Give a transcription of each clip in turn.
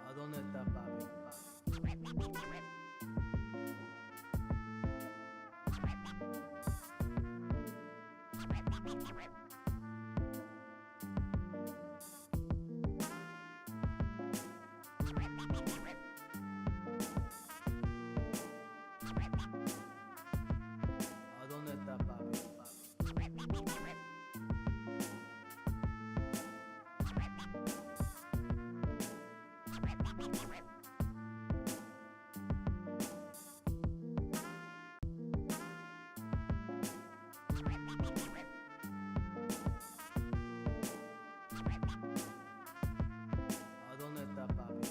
¿A dónde está papi? ¿A dónde está papi? ¿A dónde está papi?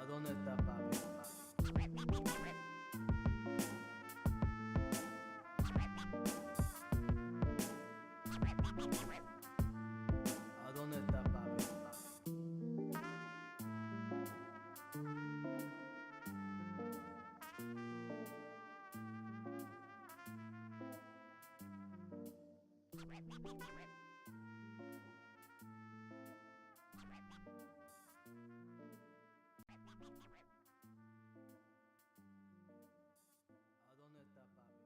¿A dónde está papi? ¿A dónde está papi? ¿A dónde está papi?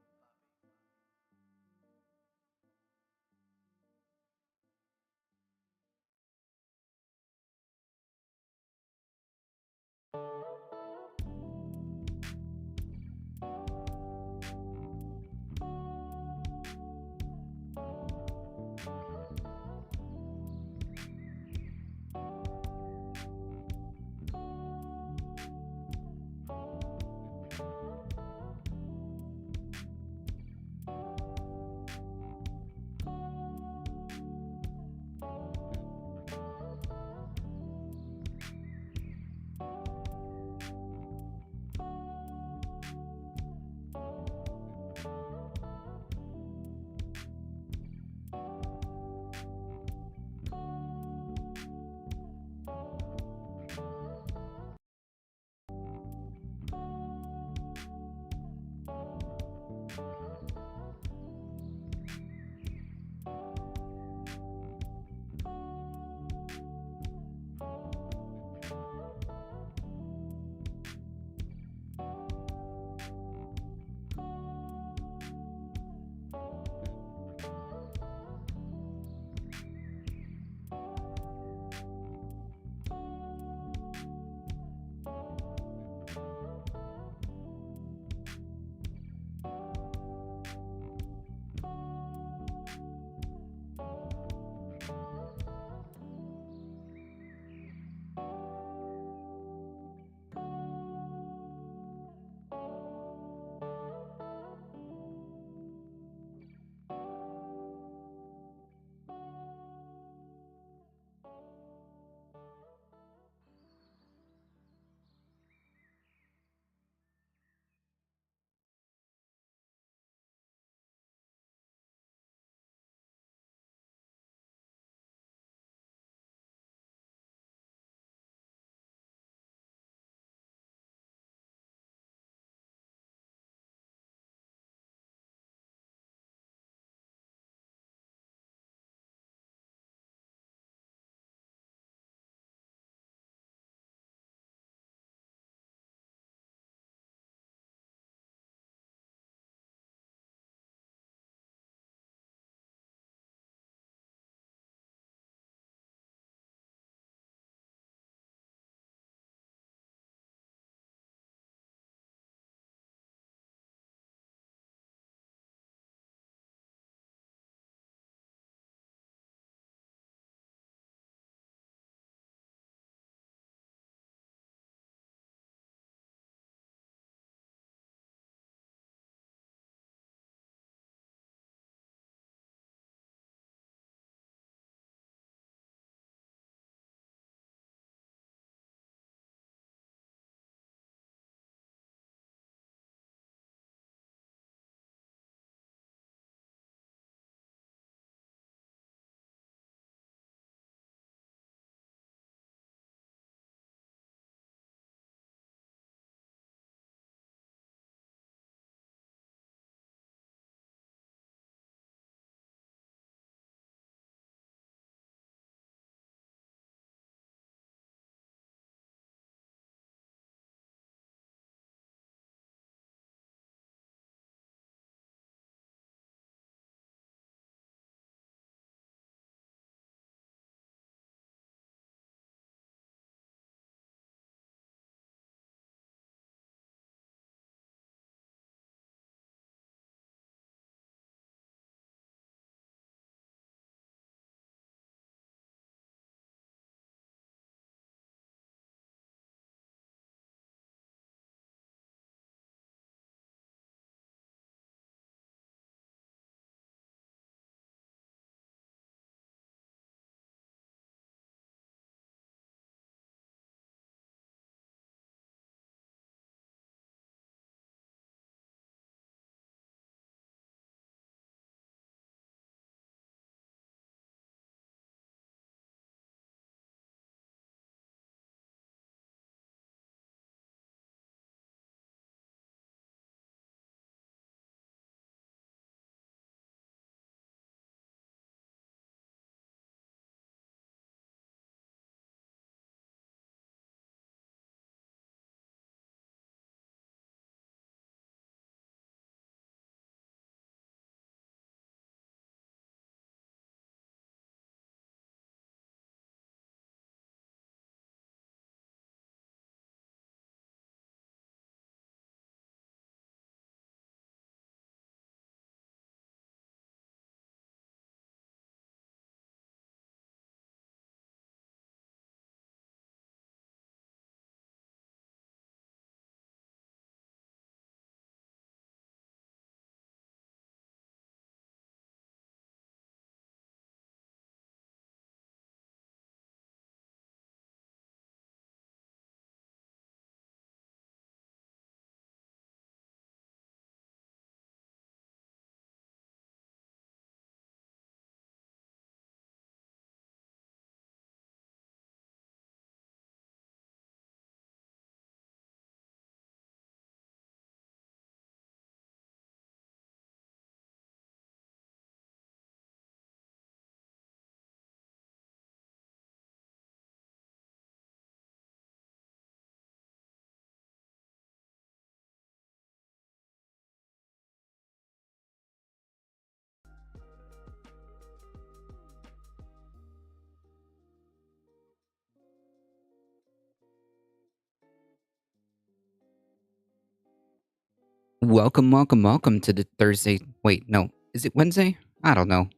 Welcome to the Thursday. Wait, no. Is it Wednesday? I don't know.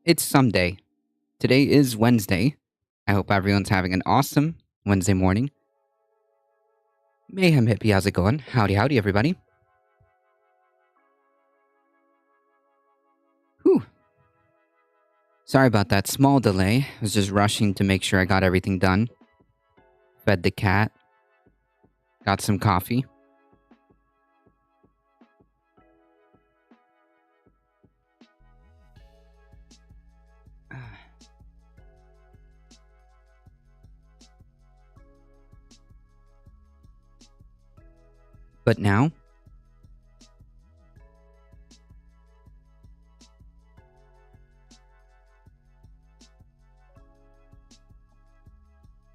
It's someday. Today is Wednesday. I hope everyone's having an awesome Wednesday morning. Mayhem Hippie, how's it going? Howdy, everybody. Whew. Sorry about that small delay. I was just rushing to make sure I got everything done. Fed the cat. Got some coffee. But now,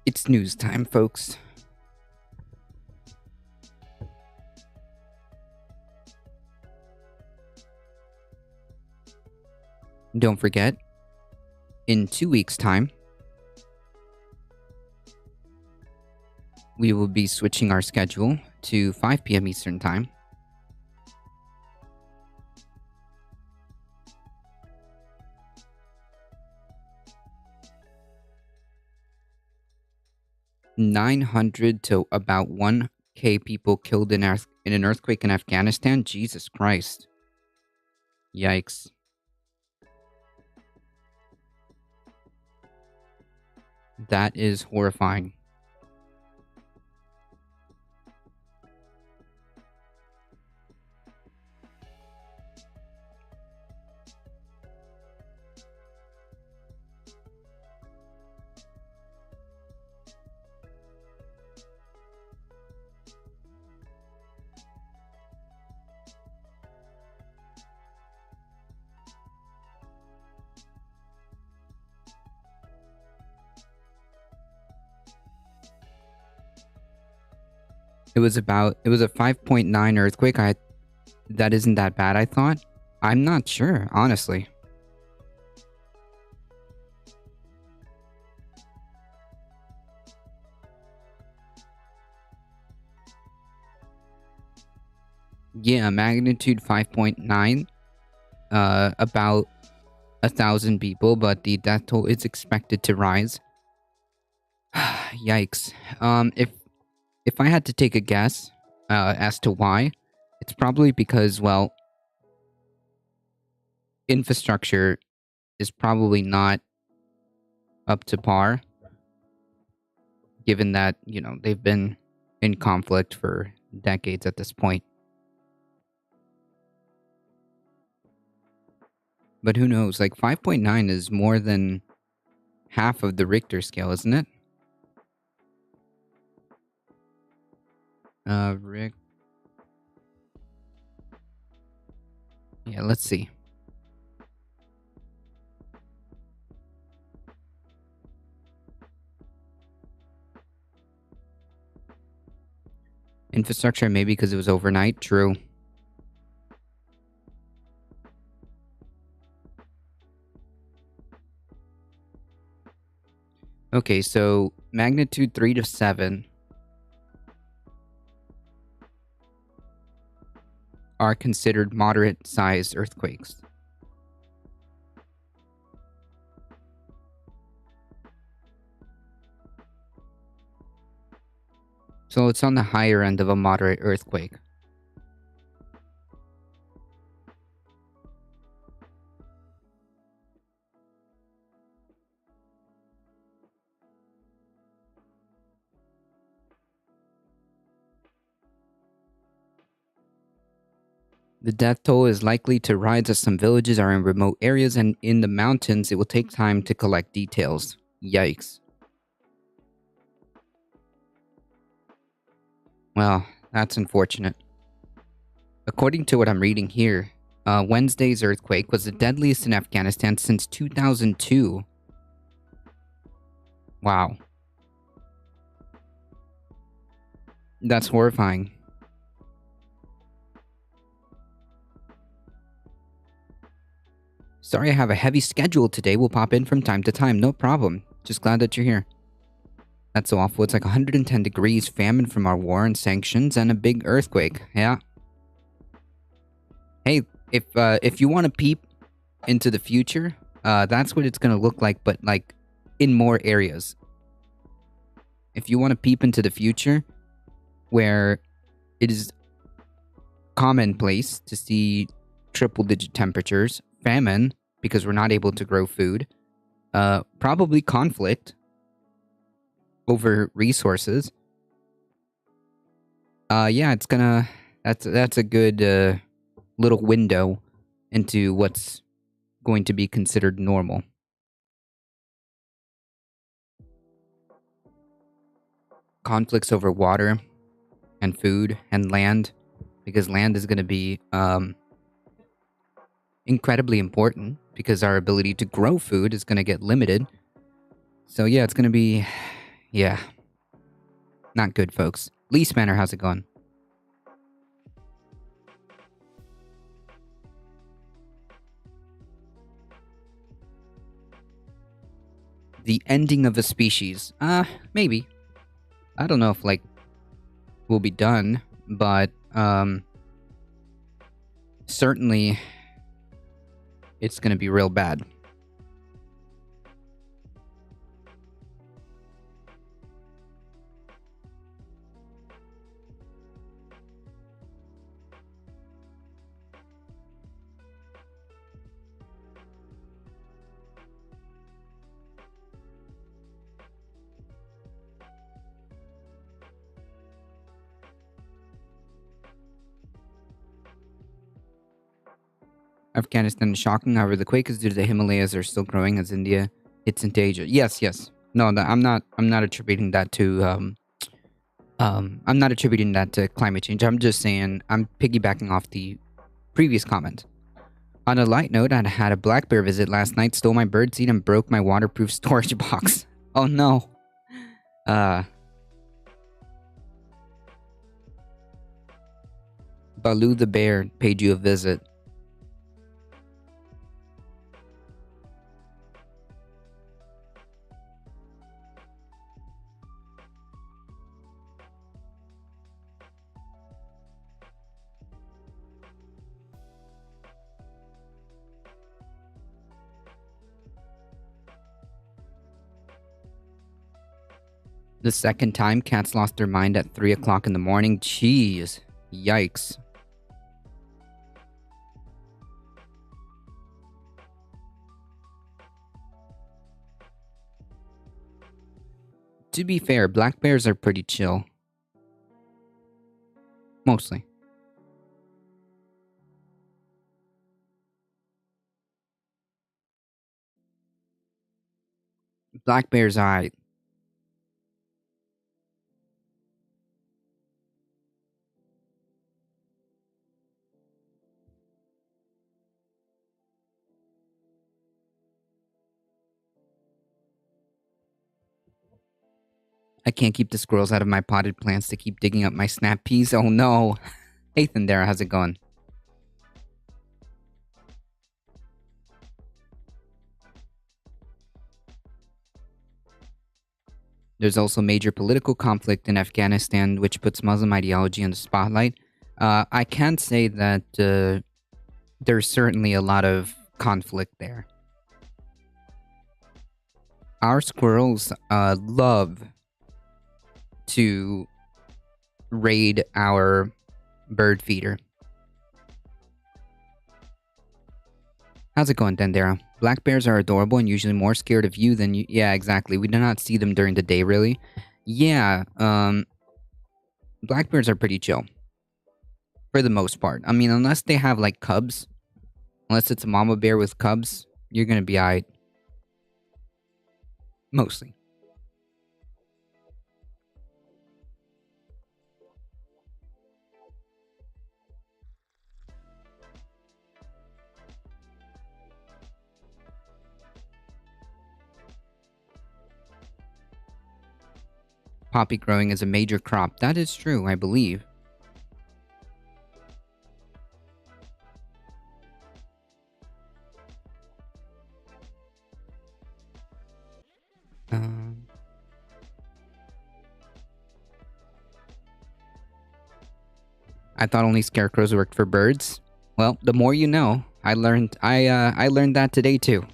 it's news time, folks. Don't forget, in 2 weeks' time, we will be switching our schedule to 5 p.m. Eastern Time. $900 to about 1K people killed in an earthquake in Afghanistan. Jesus Christ. Yikes. That is horrifying. It was a 5.9 earthquake. That isn't that bad, I thought. I'm not sure, honestly. Yeah, magnitude 5.9. About 1,000 people, but the death toll is expected to rise. Yikes. If I had to take a guess as to why, it's probably because, well, infrastructure is probably not up to par, given that, they've been in conflict for decades at this point. But who knows? Like, 5.9 is more than half of the Richter scale, isn't it? Rick. Yeah, let's see. Infrastructure, maybe because it was overnight. True. Okay, so magnitude 3 to 7 are considered moderate-sized earthquakes. So it's on the higher end of a moderate earthquake. The death toll is likely to rise as some villages are in remote areas, and in the mountains, it will take time to collect details. Yikes. Well, that's unfortunate. According to what I'm reading here, Wednesday's earthquake was the deadliest in Afghanistan since 2002. Wow. That's horrifying. Sorry I have a heavy schedule today. We'll pop in from time to time. No problem. Just glad that you're here. That's so awful. It's like 110 degrees, famine from our war and sanctions, and a big earthquake. Yeah. If you want to peep into the future, that's what it's gonna look like, but like in more areas. If you want to peep into the future, where it is commonplace to see triple digit temperatures, famine because we're not able to grow food, probably conflict over resources. Yeah, it's gonna that's a good little window into what's going to be considered normal. Conflicts over water and food and land, because land is going to be incredibly important because our ability to grow food is going to get limited. So yeah, it's going to be, yeah, not good, folks. Lease Manor, how's it going? The ending of a species. Maybe. I don't know if like will be done, but certainly it's going to be real bad. Afghanistan is shocking. However, the quake is due to the Himalayas are still growing as India hits into Asia. Yes, yes. No, I'm not. I'm not attributing that to. I'm not attributing that to climate change. I'm just saying I'm piggybacking off the previous comment. On a light note, I had a black bear visit last night, stole my birdseed, and broke my waterproof storage box. Oh no. Baloo the bear paid you a visit. The second time, cats lost their mind at 3 o'clock in the morning. Jeez. Yikes. To be fair, black bears are pretty chill. Mostly. Black bears are. I can't keep the squirrels out of my potted plants to keep digging up my snap peas. Oh no. Ethan there, how's it going? There's also major political conflict in Afghanistan, which puts Muslim ideology in the spotlight. I can say that there's certainly a lot of conflict there. Our squirrels love to raid our bird feeder. How's it going, Dendera? Black bears are adorable and usually more scared of you than you. Yeah, exactly. We do not see them during the day, really. Yeah, black bears are pretty chill. For the most part. I mean, unless they have, like, cubs. Unless it's a mama bear with cubs, you're gonna be alright. Mostly. Poppy growing is a major crop. That is true, I believe. I thought only scarecrows worked for birds. Well, the more you know. I learned that today too.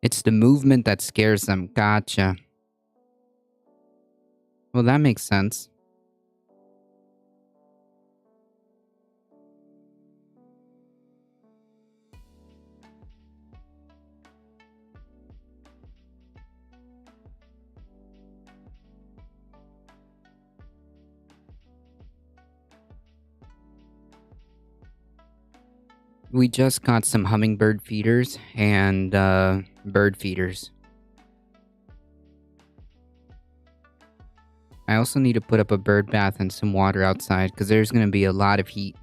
It's the movement that scares them. Gotcha. Well, that makes sense. We just got some hummingbird feeders and bird feeders. I also need to put up a bird bath and some water outside because there's going to be a lot of heat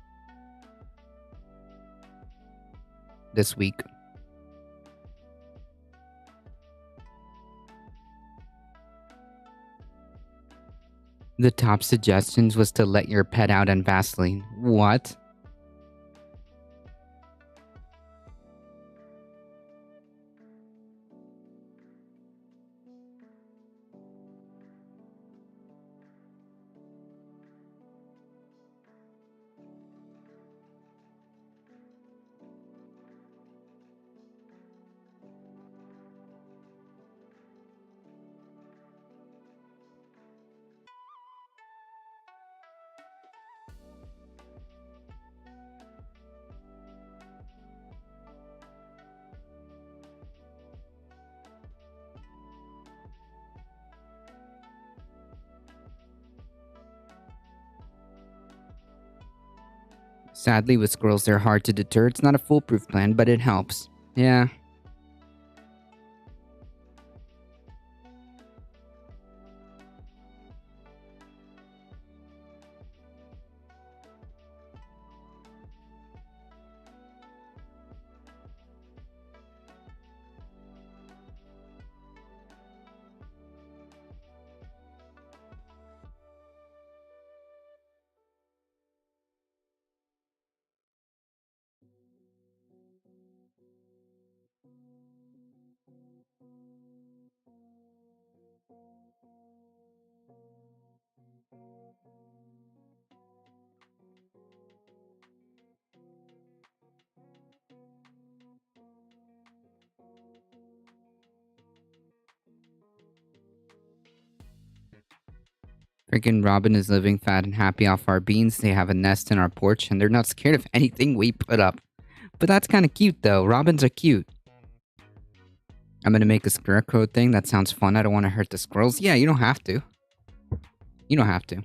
this week. The top suggestions was to let your pet out on Vaseline. What? Sadly, with squirrels, they're hard to deter. It's not a foolproof plan, but it helps. Yeah. Freaking Robin is living fat and happy off our beans. They have a nest in our porch and they're not scared of anything we put up. But that's kind of cute though. Robins are cute. I'm gonna make a scarecrow thing. That sounds fun. I don't want to hurt the squirrels. Yeah, you don't have to. You don't have to.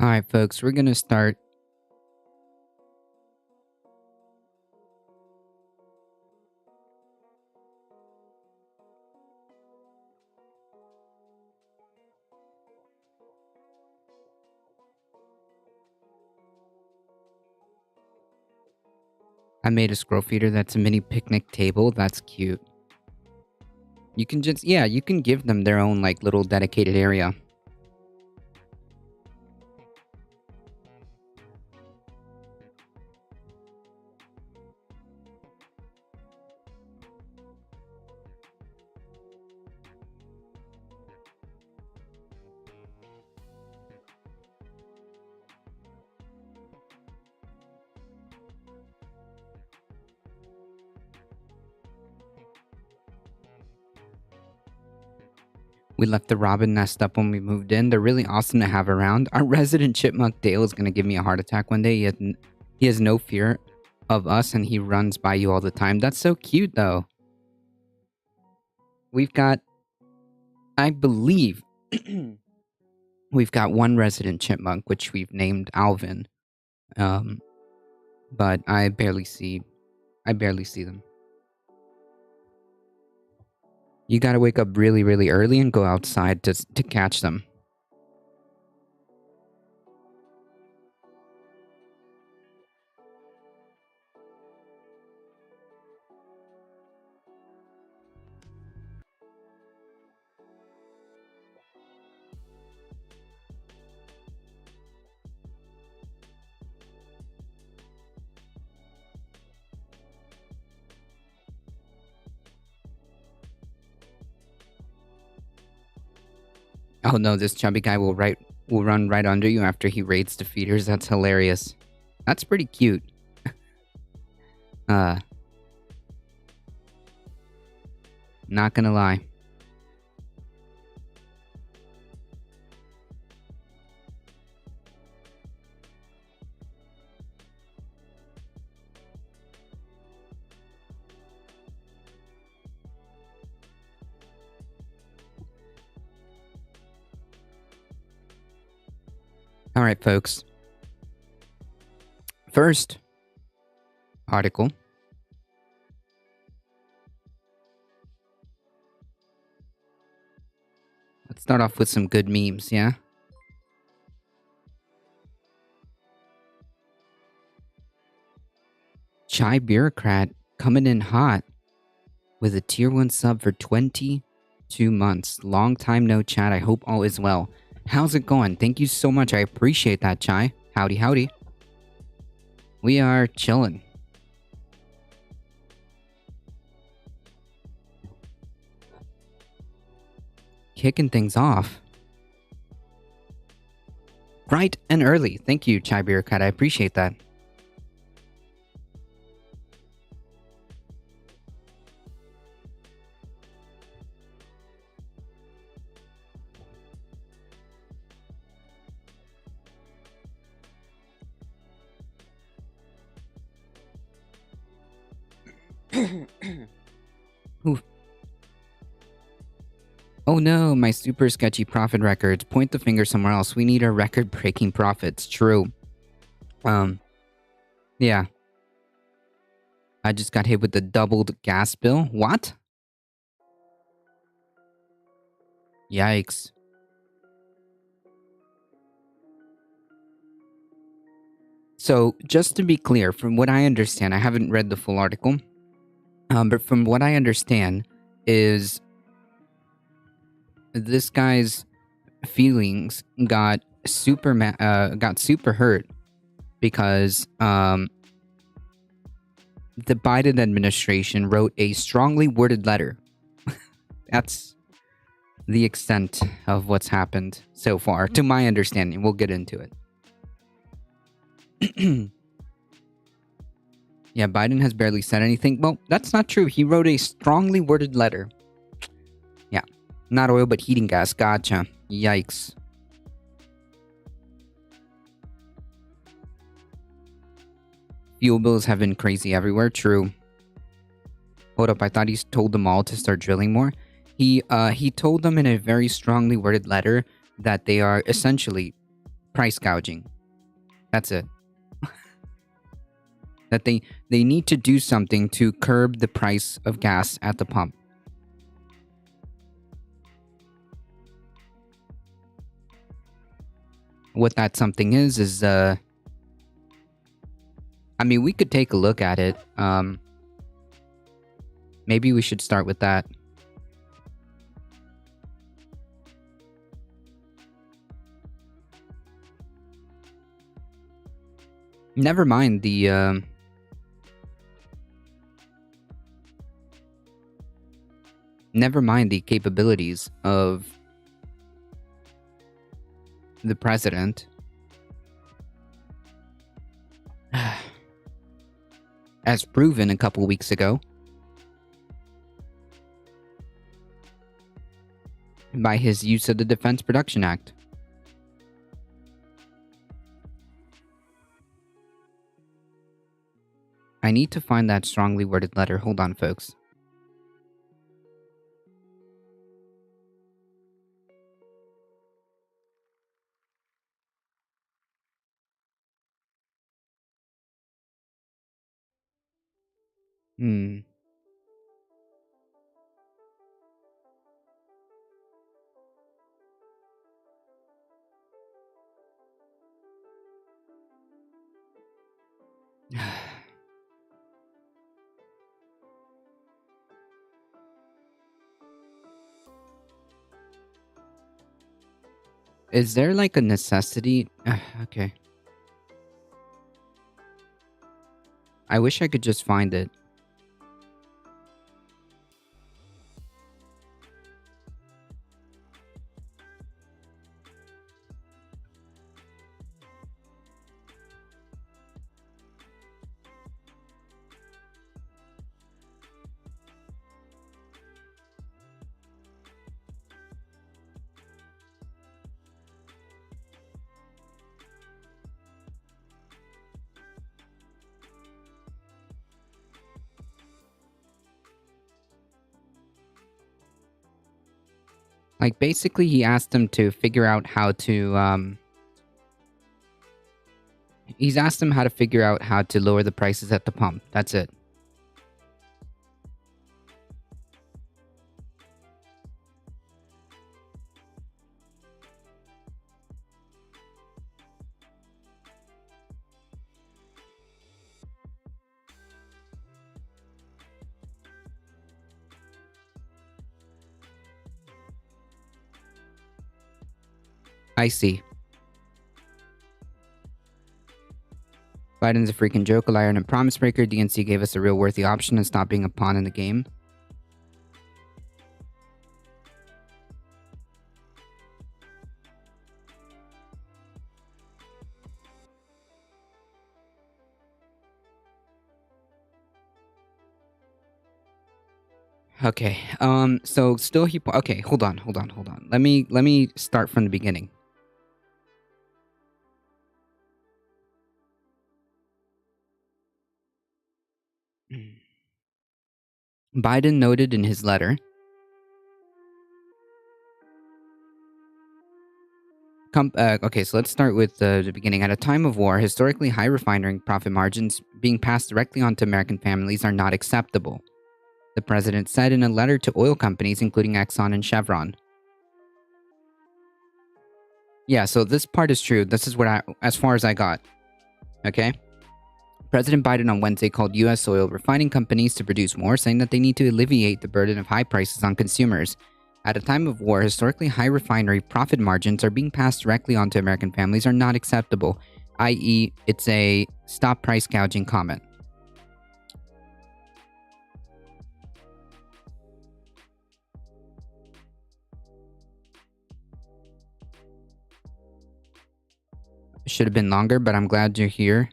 Alright, folks, we're gonna start. I made a squirrel feeder that's a mini picnic table. That's cute. You can just, yeah, you can give them their own, like, little dedicated area. We left the robin nest up when we moved in. They're really awesome to have around. Our resident chipmunk Dale is going to give me a heart attack one day. He has no fear of us and he runs by you all the time. That's so cute though. we've got, I believe, we've got one resident chipmunk, which we've named Alvin. Um, but I barely see them. You gotta wake up really, really early and go outside to catch them. Oh no, this chubby guy will run right under you after he raids the feeders. That's hilarious. That's pretty cute. uh Not gonna lie. All right, folks. First article. Let's start off with some good memes, yeah? Chai Bureaucrat coming in hot with a tier 1 sub for 22 months. Long time no chat. I hope all is well. How's it going? Thank you so much. I appreciate that, Chai. Howdy, howdy. We are chilling. Kicking things off. Bright and early. Thank you, Chai Bureaucrat. I appreciate that. Oof. Oh no, my super sketchy profit records. Point the finger somewhere else. We need our record-breaking profits. True. Yeah. I just got hit with the doubled gas bill. What? Yikes. So, just to be clear, from what I understand, I haven't read the full article, but from what I understand is this guy's feelings got super hurt because the Biden administration wrote a strongly worded letter. That's the extent of what's happened so far, to my understanding. We'll get into it. Yeah, Biden has barely said anything. Well, that's not true. He wrote a strongly worded letter. Yeah, not oil, but heating gas. Gotcha. Yikes. Fuel bills have been crazy everywhere. True. Hold up, I thought he told them all to start drilling more. He told them in a very strongly worded letter that they are essentially price gouging. That's it. That they need to do something to curb the price of gas at the pump. What that something is I mean, we could take a look at it. Maybe we should start with that. Never mind the capabilities of the president. As proven a couple weeks ago by his use of the Defense Production Act. I need to find that strongly worded letter. Hold on, folks. Hmm. Is there like a necessity? Okay. I wish I could just find it. Like basically he asked them to figure out how to he's asked them how to figure out how to lower the prices at the pump. That's it. I see. Biden's a freaking joke, a liar, and a promise breaker. DNC gave us a real worthy option and stop being a pawn in the game. Okay. So still he. Okay. Hold on. Hold on. Hold on. Let me start from the beginning. Biden noted in his letter. Okay, so let's start with the beginning. At a time of war, historically high refinery profit margins being passed directly on to American families are not acceptable, the president said in a letter to oil companies, including Exxon and Chevron. Yeah, so this part is true. This is as far as I got. Okay? President Biden on Wednesday called U.S. oil refining companies to produce more, saying that they need to alleviate the burden of high prices on consumers. At a time of war, historically high refinery profit margins are being passed directly onto American families are not acceptable, i.e., it's a stop price gouging comment. Should have been longer, but I'm glad you're here.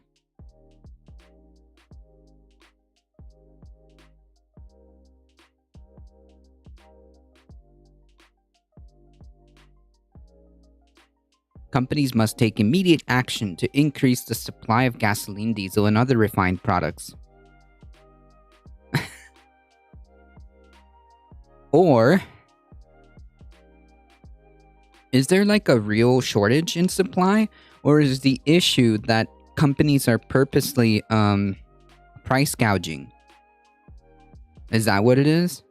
Companies must take immediate action to increase the supply of gasoline, diesel, and other refined products. Or is there like a real shortage in supply? Or is the issue that companies are purposely price gouging? Is that what it is?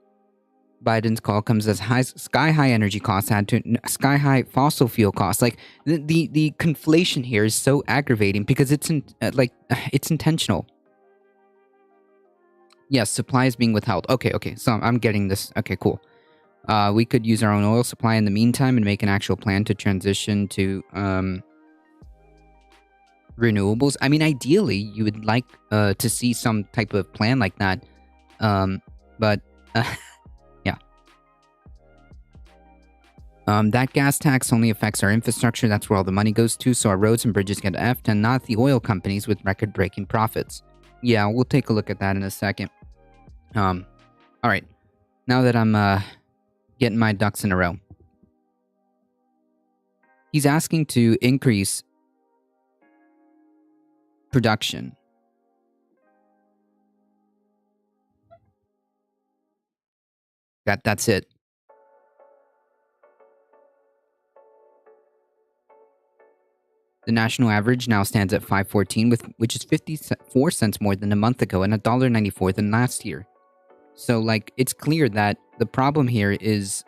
Biden's call comes as sky high energy costs had to sky high fossil fuel costs. Like the conflation here is so aggravating because it's intentional. Yes, supply is being withheld. Okay. So I'm getting this. Okay, cool. We could use our own oil supply in the meantime and make an actual plan to transition to renewables. I mean, ideally, you would like to see some type of plan like that. But yeah. That gas tax only affects our infrastructure. That's where all the money goes to. So our roads and bridges get effed and not the oil companies with record-breaking profits. Yeah, we'll take a look at that in a second. All right. Now that I'm getting my ducks in a row. He's asking to increase production. That's it. The national average now stands at 5.14, which is 54 cents more than a month ago and $1.94 than last year. So, like, it's clear that the problem here is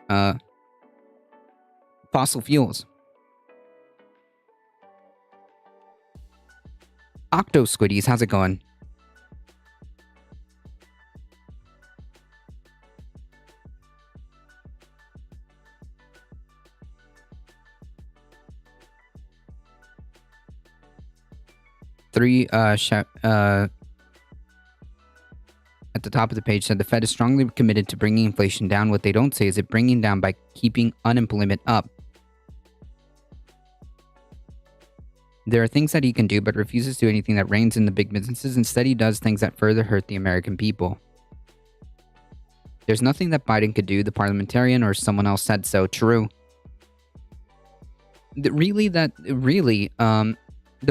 fossil fuels. Octo Squiddies, how's it going? At the top of the page said the Fed is strongly committed to bringing inflation down. What they don't say is it bringing down by keeping unemployment up. There are things that he can do, but refuses to do anything that reins in the big businesses. Instead, he does things that further hurt the American people. There's nothing that Biden could do, the parliamentarian or someone else said so. True. The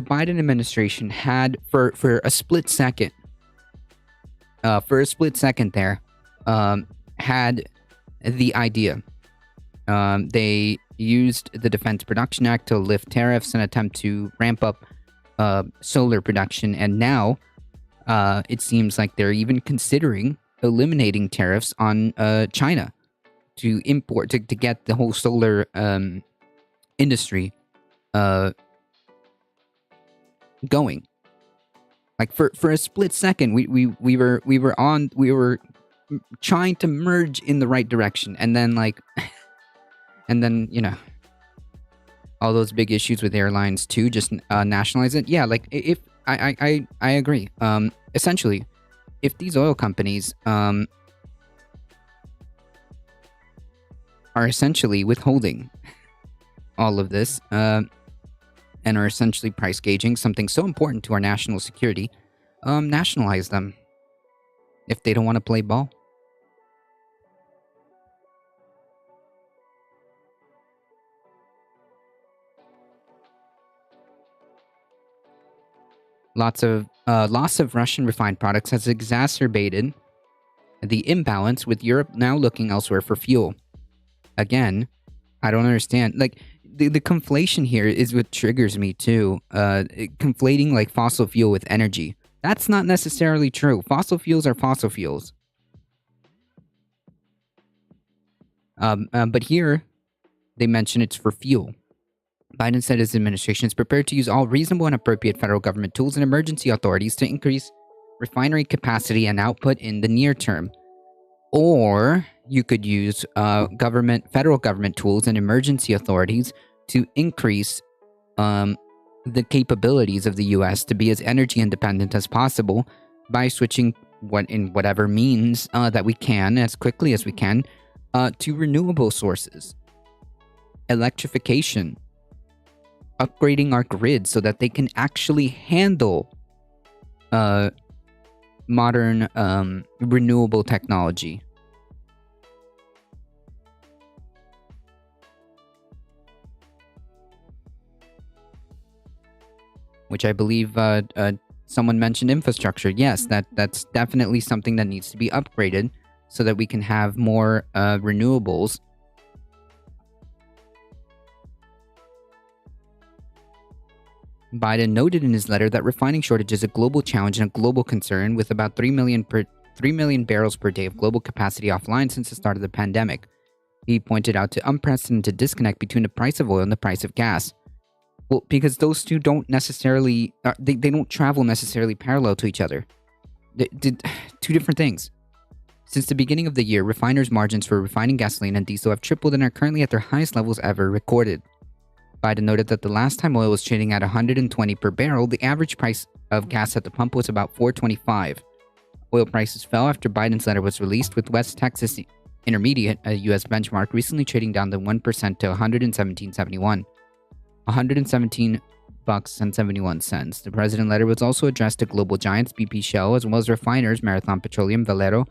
Biden administration had, for a split second, there, had the idea. They used the Defense Production Act to lift tariffs and attempt to ramp up solar production. And now it seems like they're even considering eliminating tariffs on China to import, to get the whole solar industry going. Like for a split second, we were trying to merge in the right direction, and then all those big issues with airlines too, just nationalize it. Yeah, like if I agree. Essentially, if these oil companies are essentially withholding all of this, and are essentially price gauging something so important to our national security, nationalize them if they don't want to play ball. Loss of Russian refined products has exacerbated the imbalance, with Europe now looking elsewhere for fuel. Again, I don't understand. Like, the conflation here is what triggers me too. Conflating like fossil fuel with energy. That's not necessarily true. Fossil fuels are fossil fuels. But here, they mention it's for fuel. Biden said his administration is prepared to use all reasonable and appropriate federal government tools and emergency authorities to increase refinery capacity and output in the near term. Or you could use federal government tools and emergency authorities to increase the capabilities of the U.S. to be as energy independent as possible by switching whatever means that we can, as quickly as we can, to renewable sources. Electrification. Upgrading our grid so that they can actually handle modern renewable technology. Which I believe someone mentioned infrastructure. Yes, that's definitely something that needs to be upgraded so that we can have more renewables. Biden noted in his letter that refining shortage is a global challenge and a global concern, with about 3 million barrels per day of global capacity offline since the start of the pandemic. He pointed out to unprecedented disconnect between the price of oil and the price of gas. Well, because those two don't necessarily, they don't travel necessarily parallel to each other. Two different things. Since the beginning of the year, refiners' margins for refining gasoline and diesel have tripled and are currently at their highest levels ever recorded. Biden noted that the last time oil was trading at $120 per barrel, the average price of gas at the pump was about $4.25. Oil prices fell after Biden's letter was released, with West Texas Intermediate, a U.S. benchmark, recently trading down to 1% to $117.71. $117.71. The president letter was also addressed to global giants BP, Shell, as well as refiners Marathon Petroleum, Valero,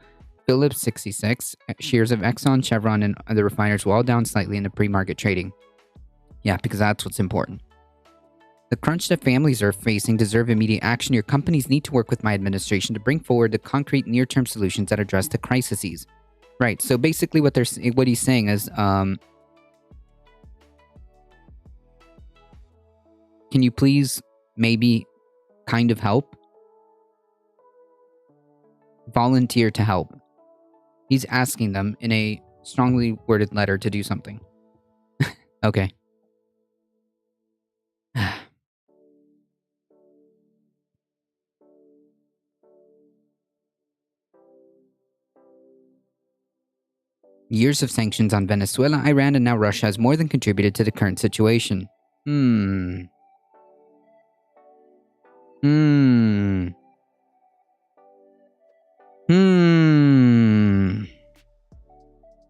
Phillips 66, shares of Exxon, Chevron, and other refiners were all down slightly in the pre-market trading. Yeah, because that's what's important. The crunch that families are facing deserve immediate action. Your companies need to work with my administration to bring forward the concrete near-term solutions that address the crises. Right. So basically, what he's saying is, can you please maybe kind of help? Volunteer to help. He's asking them in a strongly worded letter to do something. Okay. Years of sanctions on Venezuela, Iran, and now Russia has more than contributed to the current situation. Hmm.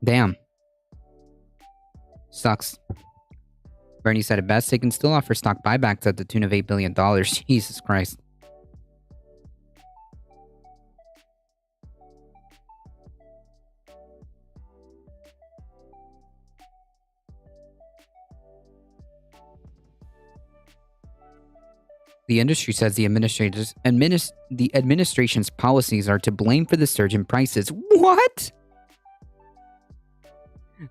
Damn. Sucks. Bernie said it best. They can still offer stock buybacks at the tune of $8 billion. Jesus Christ. The industry says the administration's policies are to blame for the surge in prices. What?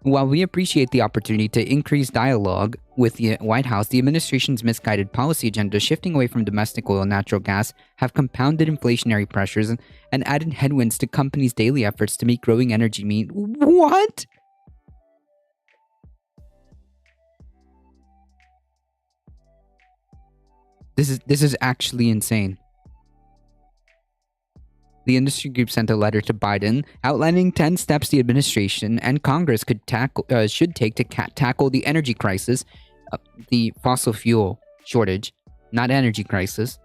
While we appreciate the opportunity to increase dialogue with the White House, the administration's misguided policy agenda shifting away from domestic oil and natural gas have compounded inflationary pressures and added headwinds to companies' daily efforts to meet growing energy needs. What? This is actually insane. The industry group sent a letter to Biden outlining 10 steps the administration and Congress should take to tackle the energy crisis, the fossil fuel shortage, not energy crisis,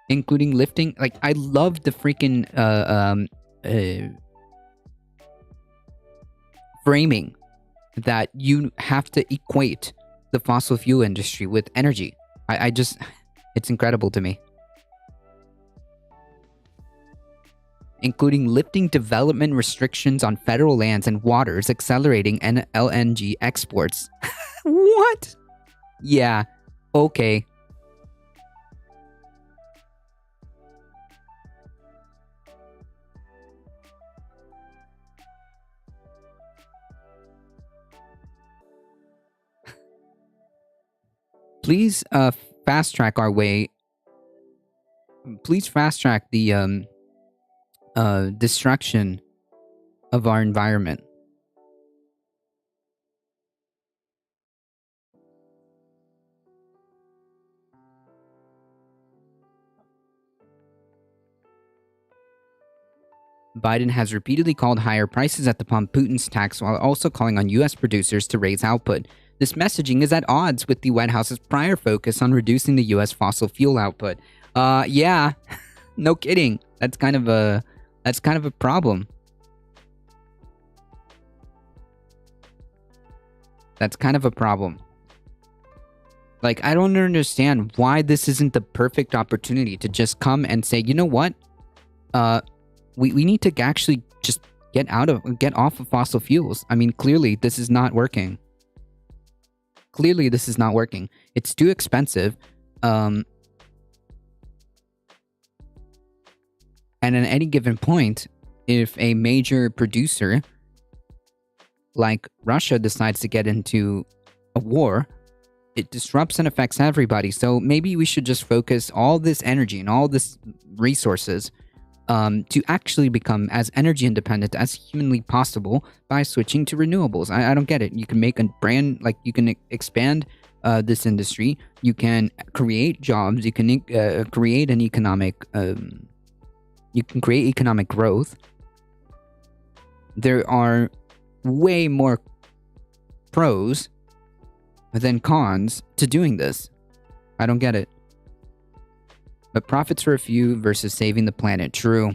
including lifting. Like, I love the freaking framing that you have to equate the fossil fuel industry with energy. I just, it's incredible to me. Including lifting development restrictions on federal lands and waters, accelerating LNG exports. What? Yeah, okay. Please fast track our way. Please fast track the destruction of our environment. Biden has repeatedly called higher prices at the pump Putin's tax while also calling on U.S. producers to raise output. This messaging is at odds with the White House's prior focus on reducing the U.S. fossil fuel output. Yeah, no kidding. That's kind of a problem. That's kind of a problem. Like, I don't understand why this isn't the perfect opportunity to just come and say, you know what? We need to actually just get off of fossil fuels. I mean, clearly this is not working. It's too expensive. And at any given point, if a major producer like Russia decides to get into a war, it disrupts and affects everybody. So maybe we should just focus all this energy and all this resources to actually become as energy independent as humanly possible by switching to renewables. I don't get it. You can make a brand, like, you can expand this industry. You can create jobs. You can create an economic... you can create economic growth. There are way more pros than cons to doing this. I don't get it. But profits for a few versus saving the planet. True.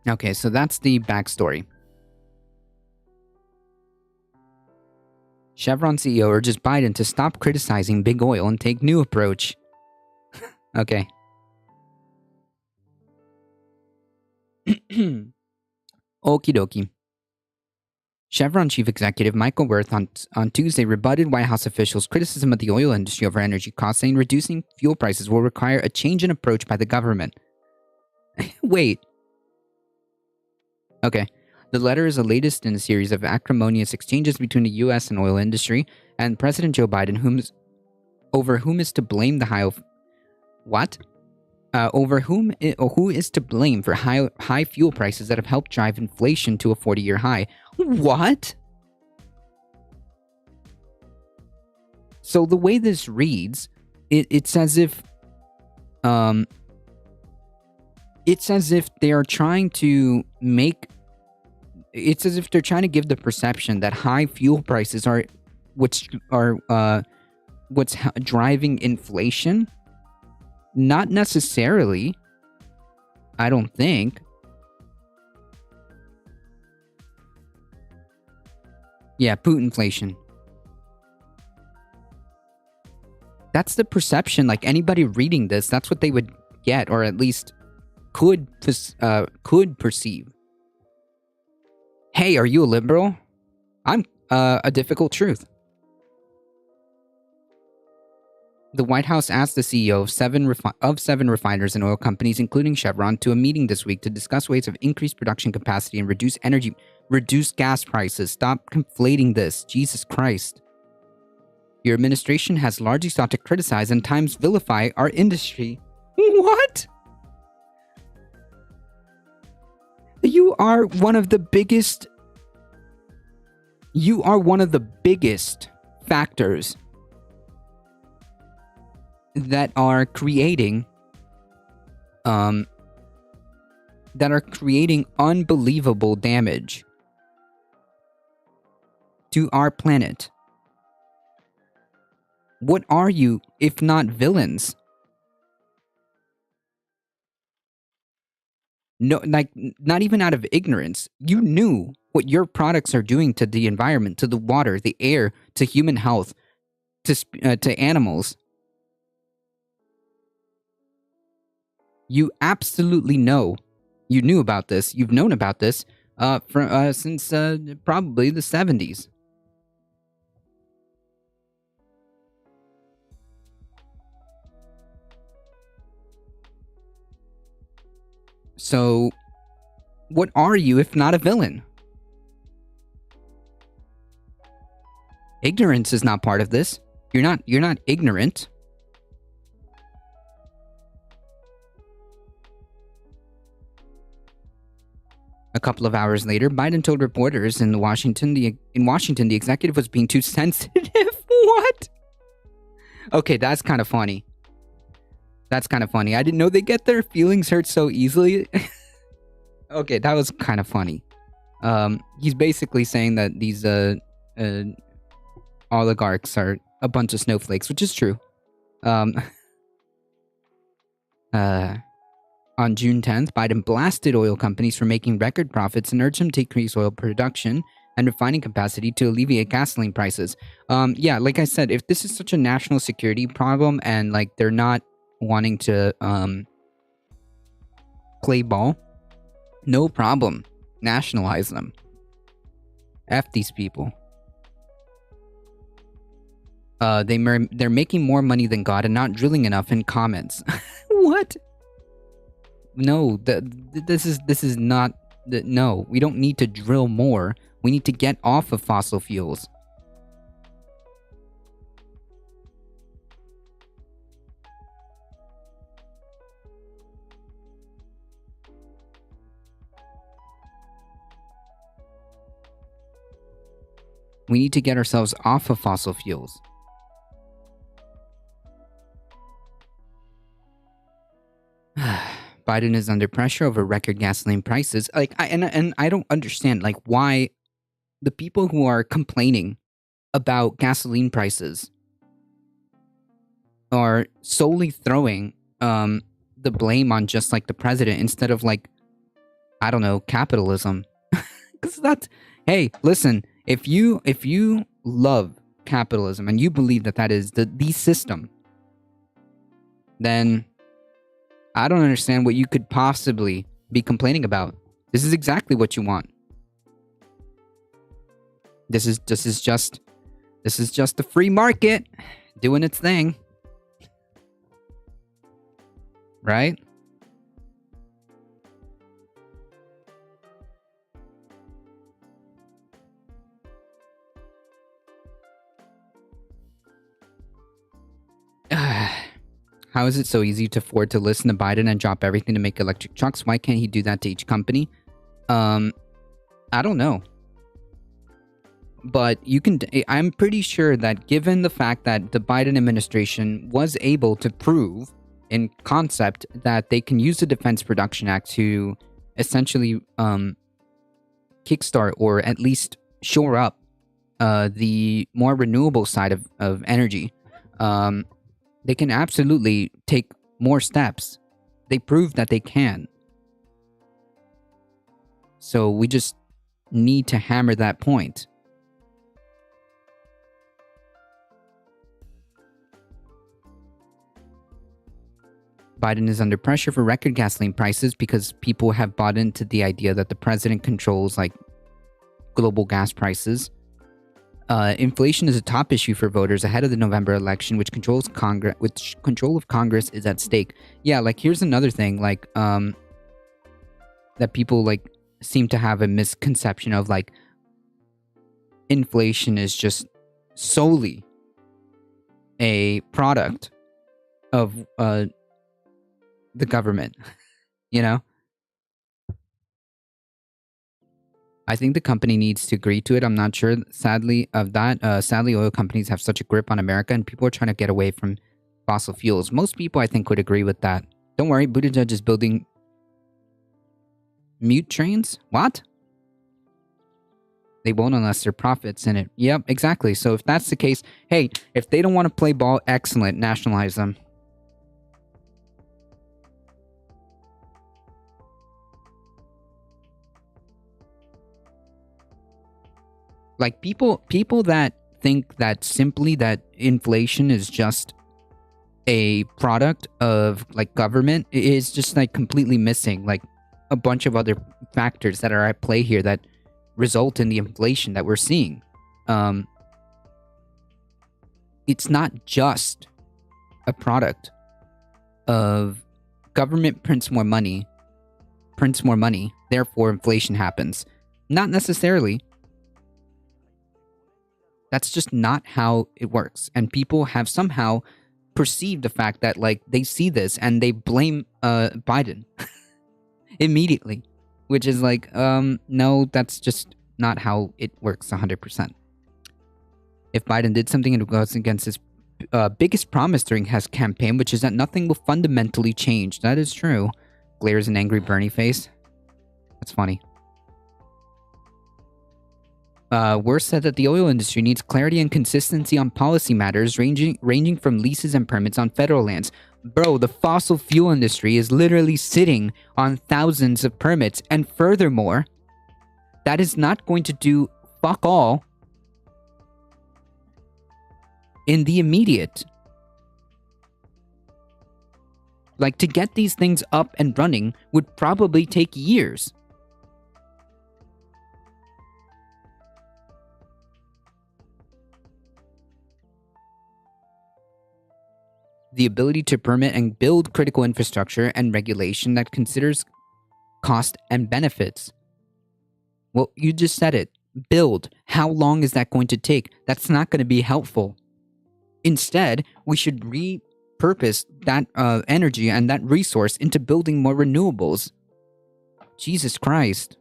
Okay, so that's the backstory. Chevron CEO urges Biden to stop criticizing big oil and take new approach. Okay. Okie dokie. Chevron chief executive Michael Wirth on Tuesday rebutted White House officials' criticism of the oil industry over energy costs, saying reducing fuel prices will require a change in approach by the government. Wait. Okay. The letter is the latest in a series of acrimonious exchanges between the U.S. and oil industry and President Joe Biden, over whom is to blame the high what? Who is to blame for high fuel prices that have helped drive inflation to a 40-year high? What? So the way this reads, it's as if they are trying to make. It's as if they're trying to give the perception that high fuel prices are what's driving inflation. Not necessarily. I don't think. Yeah, Putinflation. That's the perception. Like anybody reading this, that's what they would get, or at least could perceive. Hey, are you a liberal? I'm a difficult truth. The White House asked the CEO of seven refiners and oil companies, including Chevron, to a meeting this week to discuss ways of increased production capacity and reduce gas prices. Stop conflating this. Jesus Christ. Your administration has largely sought to criticize and times vilify our industry. What? You are one of the biggest factors that are creating unbelievable damage to our planet. What are you if not villains? No, like not even out of ignorance. You knew what your products are doing to the environment, to the water, the air, to human health, to animals. You absolutely know. You knew about this. You've known about this since probably the 70s. So, what are you if not a villain? Ignorance is not part of this. You're not ignorant. A couple of hours later, Biden told reporters in Washington the executive was being too sensitive. What? Okay, that's kind of funny. I didn't know they get their feelings hurt so easily. Okay, that was kind of funny. He's basically saying that these oligarchs are a bunch of snowflakes, which is true. On June 10th, Biden blasted oil companies for making record profits and urged them to increase oil production and refining capacity to alleviate gasoline prices. Yeah, like I said, if this is such a national security problem and like they're not wanting to play ball, no problem. Nationalize them. F these people. They're making more money than God and not drilling enough in comments. What? No, this is not. No, we don't need to drill more. We need to get off of fossil fuels. We need to get ourselves off of fossil fuels. Biden is under pressure over record gasoline prices. Like, I don't understand like why the people who are complaining about gasoline prices are solely throwing the blame on just like the president instead of like, I don't know, capitalism. Because that's, hey, listen, if you love capitalism and you believe that is the system, then I don't understand what you could possibly be complaining about. This is exactly what you want. This is just the free market doing its thing. Right? How is it so easy to afford to listen to Biden and drop everything to make electric trucks? Why can't he do that to each company? I don't know. But I'm pretty sure that given the fact that the Biden administration was able to prove in concept that they can use the Defense Production Act to essentially kickstart or at least shore up the more renewable side of energy, they can absolutely take more steps. They proved that they can. So we just need to hammer that point. Biden is under pressure for record gasoline prices because people have bought into the idea that the president controls like global gas prices. Inflation is a top issue for voters ahead of the November election, which control of Congress is at stake. Yeah, like here's another thing, like that people like seem to have a misconception of, like inflation is just solely a product of the government, you know? I think the company needs to agree to it. I'm not sure, sadly, of that. Sadly, oil companies have such a grip on America, and people are trying to get away from fossil fuels. Most people, I think, would agree with that. Don't worry, Buttigieg is building mute trains? What? They won't unless there are profits in it. Yep, exactly. So if that's the case, hey, if they don't want to play ball, excellent, nationalize them. Like people that think that simply that inflation is just a product of like government is just like completely missing like a bunch of other factors that are at play here that result in the inflation that we're seeing. It's not just a product of government prints more money, therefore inflation happens. Not necessarily. That's just not how it works. And people have somehow perceived the fact that, like, they see this and they blame Biden immediately, which is like, no, that's just not how it works 100%. If Biden did something, it goes against his biggest promise during his campaign, which is that nothing will fundamentally change. That is true. Glares an angry Bernie face. That's funny. Worse said that the oil industry needs clarity and consistency on policy matters ranging from leases and permits on federal lands. Bro, the fossil fuel industry is literally sitting on thousands of permits, and furthermore, that is not going to do fuck all in the immediate. Like, to get these things up and running would probably take years. The ability to permit and build critical infrastructure and regulation that considers cost and benefits. Well, you just said it. Build. How long is that going to take? That's not going to be helpful. Instead, we should repurpose that energy and that resource into building more renewables. Jesus Christ.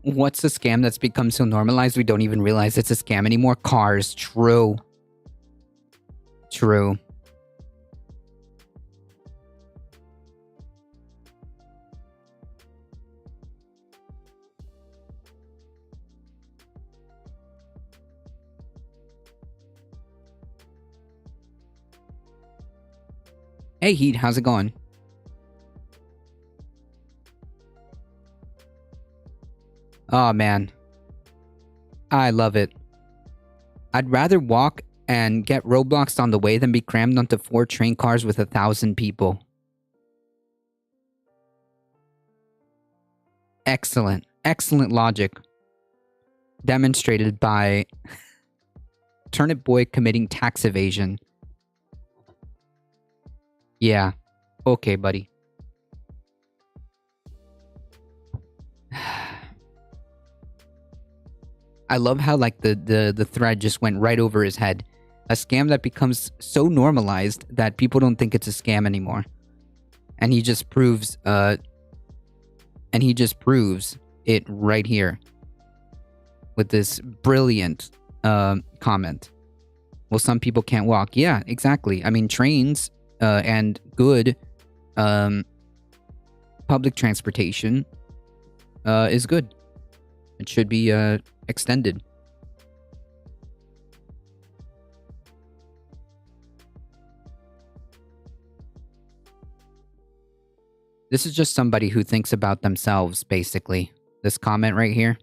What's the scam that's become so normalized we don't even realize it's a scam anymore? Cars. True. True. Hey Heat, how's it going? Oh man. I love it. I'd rather walk and get Robloxed on the way than be crammed onto 4 train cars with 1,000 people. Excellent. Excellent logic. Demonstrated by Turnip Boy committing tax evasion. Yeah. Okay, buddy. I love how like the thread just went right over his head. A scam that becomes so normalized that people don't think it's a scam anymore. And he just proves it right here with this brilliant comment. Well, some people can't walk. Yeah, exactly. I mean, trains and good um, public transportation is good. It should be extended. This is just somebody who thinks about themselves, basically. This comment right here.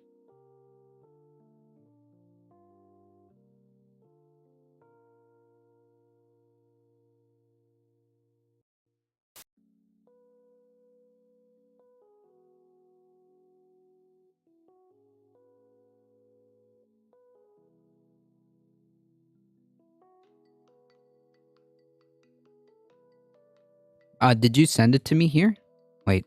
Did you send it to me here? Wait.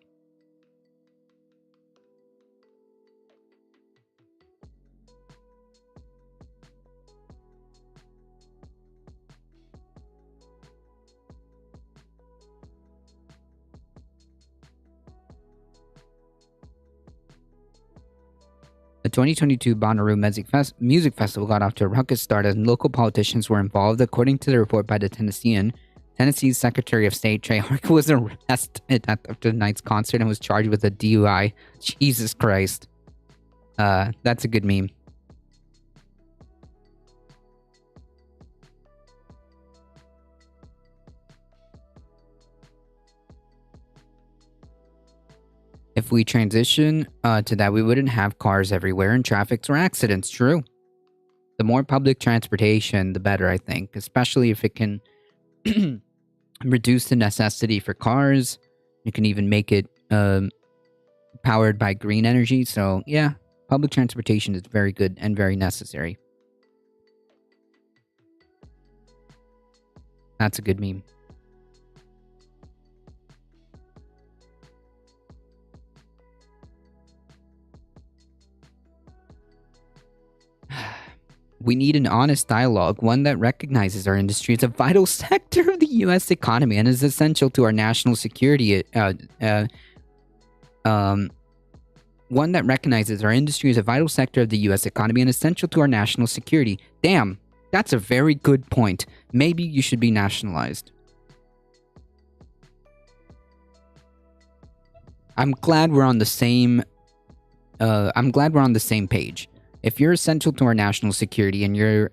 The 2022 Bonnaroo Music Festival got off to a ruckus start as local politicians were involved. According to the report by the Tennessean, Tennessee's Secretary of State Trey Harker was arrested after the night's concert and was charged with a DUI. Jesus Christ. That's a good meme. If we transition to that, we wouldn't have cars everywhere and traffics or accidents. True. The more public transportation, the better, I think, especially if it can reduce the necessity for cars. You can even make it powered by green energy. So, yeah, public transportation is very good and very necessary. That's a good meme. We need an honest dialogue, one that recognizes our industry as a vital sector of the U.S. economy and is essential to our national security. One that recognizes our industry as a vital sector of the U.S. economy and essential to our national security. Damn, that's a very good point. Maybe you should be nationalized. I'm glad we're on the same. I'm glad we're on the same page. If you're essential to our national security and you're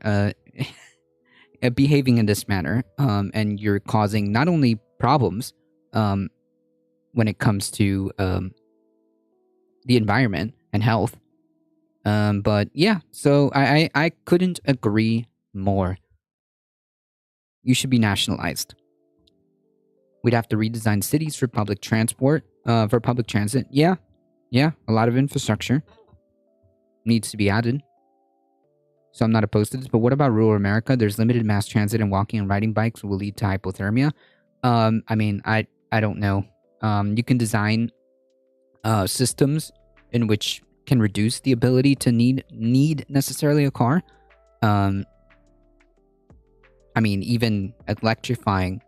behaving in this manner, and you're causing not only problems when it comes to the environment and health, but yeah, so I couldn't agree more. You should be nationalized. We'd have to redesign cities for public transport, for public transit. Yeah, a lot of infrastructure needs to be added. So I'm not opposed to this, but what about rural America? There's limited mass transit and walking and riding bikes will lead to hypothermia. I mean, I don't know. You can design systems in which can reduce the ability to need necessarily a car. I mean, even electrifying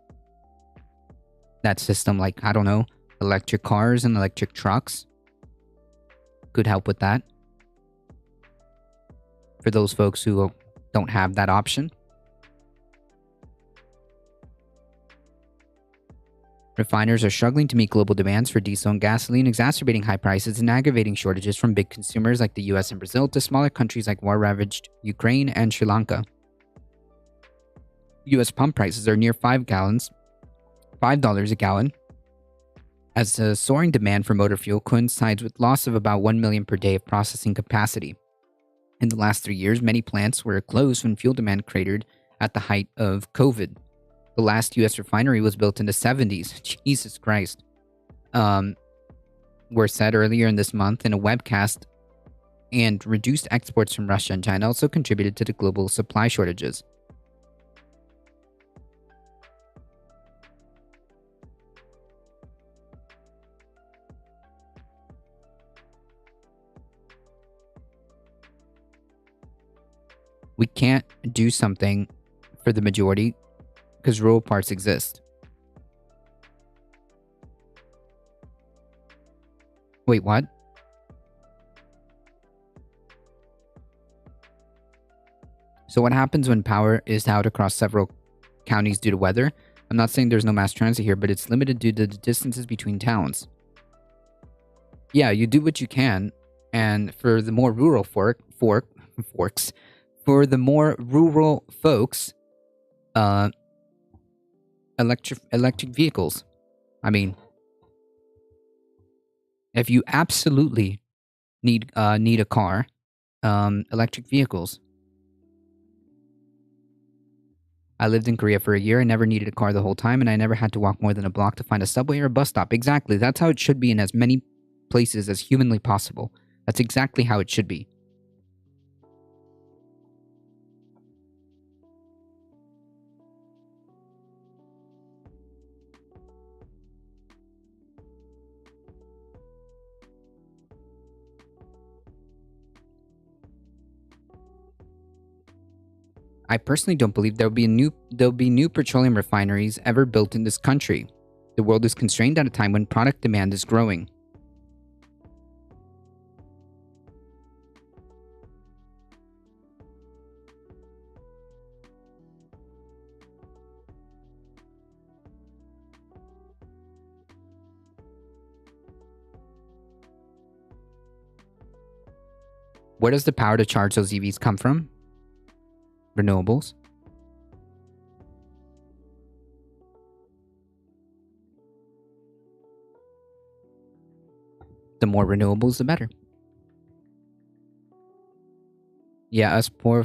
that system, like, I don't know, electric cars and electric trucks could help with that. For those folks who don't have that option. Refiners are struggling to meet global demands for diesel and gasoline, exacerbating high prices and aggravating shortages from big consumers like the US and Brazil to smaller countries like war-ravaged Ukraine and Sri Lanka. US pump prices are near $5 a gallon, as a soaring demand for motor fuel coincides with loss of about 1 million per day of processing capacity. In the last 3 years, many plants were closed when fuel demand cratered at the height of COVID. The last U.S. refinery was built in the 70s. Jesus Christ. Were said earlier in this month in a webcast, and reduced exports from Russia and China also contributed to the global supply shortages. we can't do something for the majority because rural parts exist. Wait, what? So what happens when power is out across several counties due to weather? I'm not saying there's no mass transit here, but it's limited due to the distances between towns. Yeah, you do what you can, and for the more rural forks, for the more rural folks, uh, electric vehicles. I mean, if you absolutely need a car, electric vehicles. I lived in Korea for a year. I never needed a car the whole time, and I never had to walk more than a block to find a subway or a bus stop. Exactly. That's how it should be in as many places as humanly possible. That's exactly how it should be. I personally don't believe there'll be new petroleum refineries ever built in this country. The world is constrained at a time when product demand is growing. Where does the power to charge those EVs come from? Renewables. The more renewables, the better. Yeah, us poor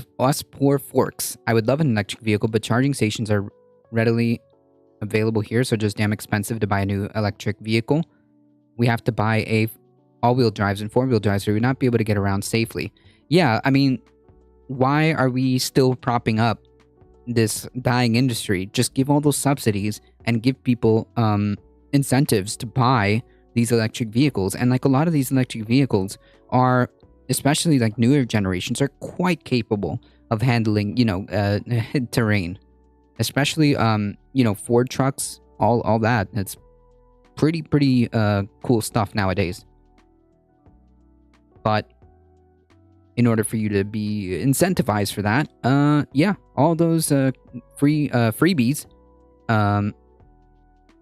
forks. I would love an electric vehicle, but charging stations are readily available here, so just damn expensive to buy a new electric vehicle. We have to buy a all-wheel drives and four-wheel drives, so we would not be able to get around safely. Yeah, I mean, why are we still propping up this dying industry? Just give all those subsidies and give people incentives to buy these electric vehicles. And like a lot of these electric vehicles are, especially like newer generations, are quite capable of handling, terrain. Especially, Ford trucks, all that. It's pretty cool stuff nowadays. But in order for you to be incentivized for that, all those freebies,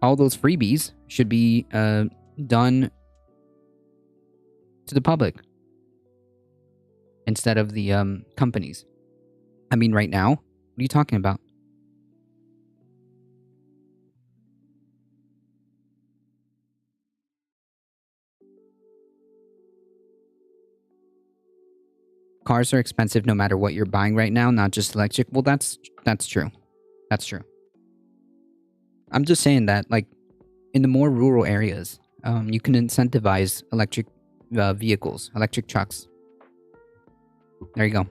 all those freebies should be done to the public instead of the companies. I mean, right now, what are you talking about? Cars are expensive no matter what you're buying right now, not just electric. Well, that's true. That's true. I'm just saying that, like, in the more rural areas, you can incentivize electric vehicles, electric trucks. There you go.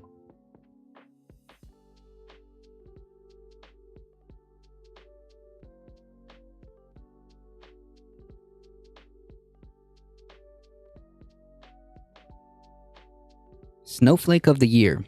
Snowflake of the year.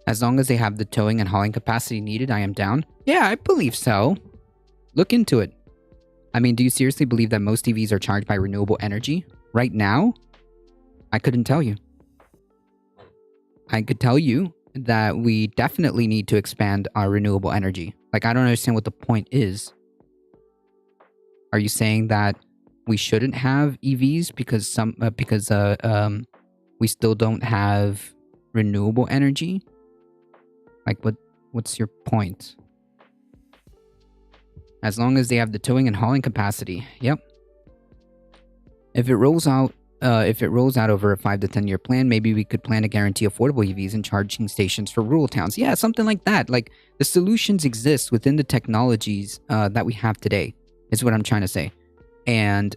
As long as they have the towing and hauling capacity needed, I am down. Yeah, I believe so. Look into it. I mean, do you seriously believe that most EVs are charged by renewable energy? Right now? I couldn't tell you. I could tell you that we definitely need to expand our renewable energy. Like, I don't understand what the point is. Are you saying that we shouldn't have EVs because we still don't have renewable energy? Like, what's your point? As long as they have the towing and hauling capacity. Yep. If it rolls out over a 5 to 10 year plan, maybe we could plan to guarantee affordable EVs and charging stations for rural towns. Yeah, something like that. Like, the solutions exist within the technologies that we have today, is what I'm trying to say. And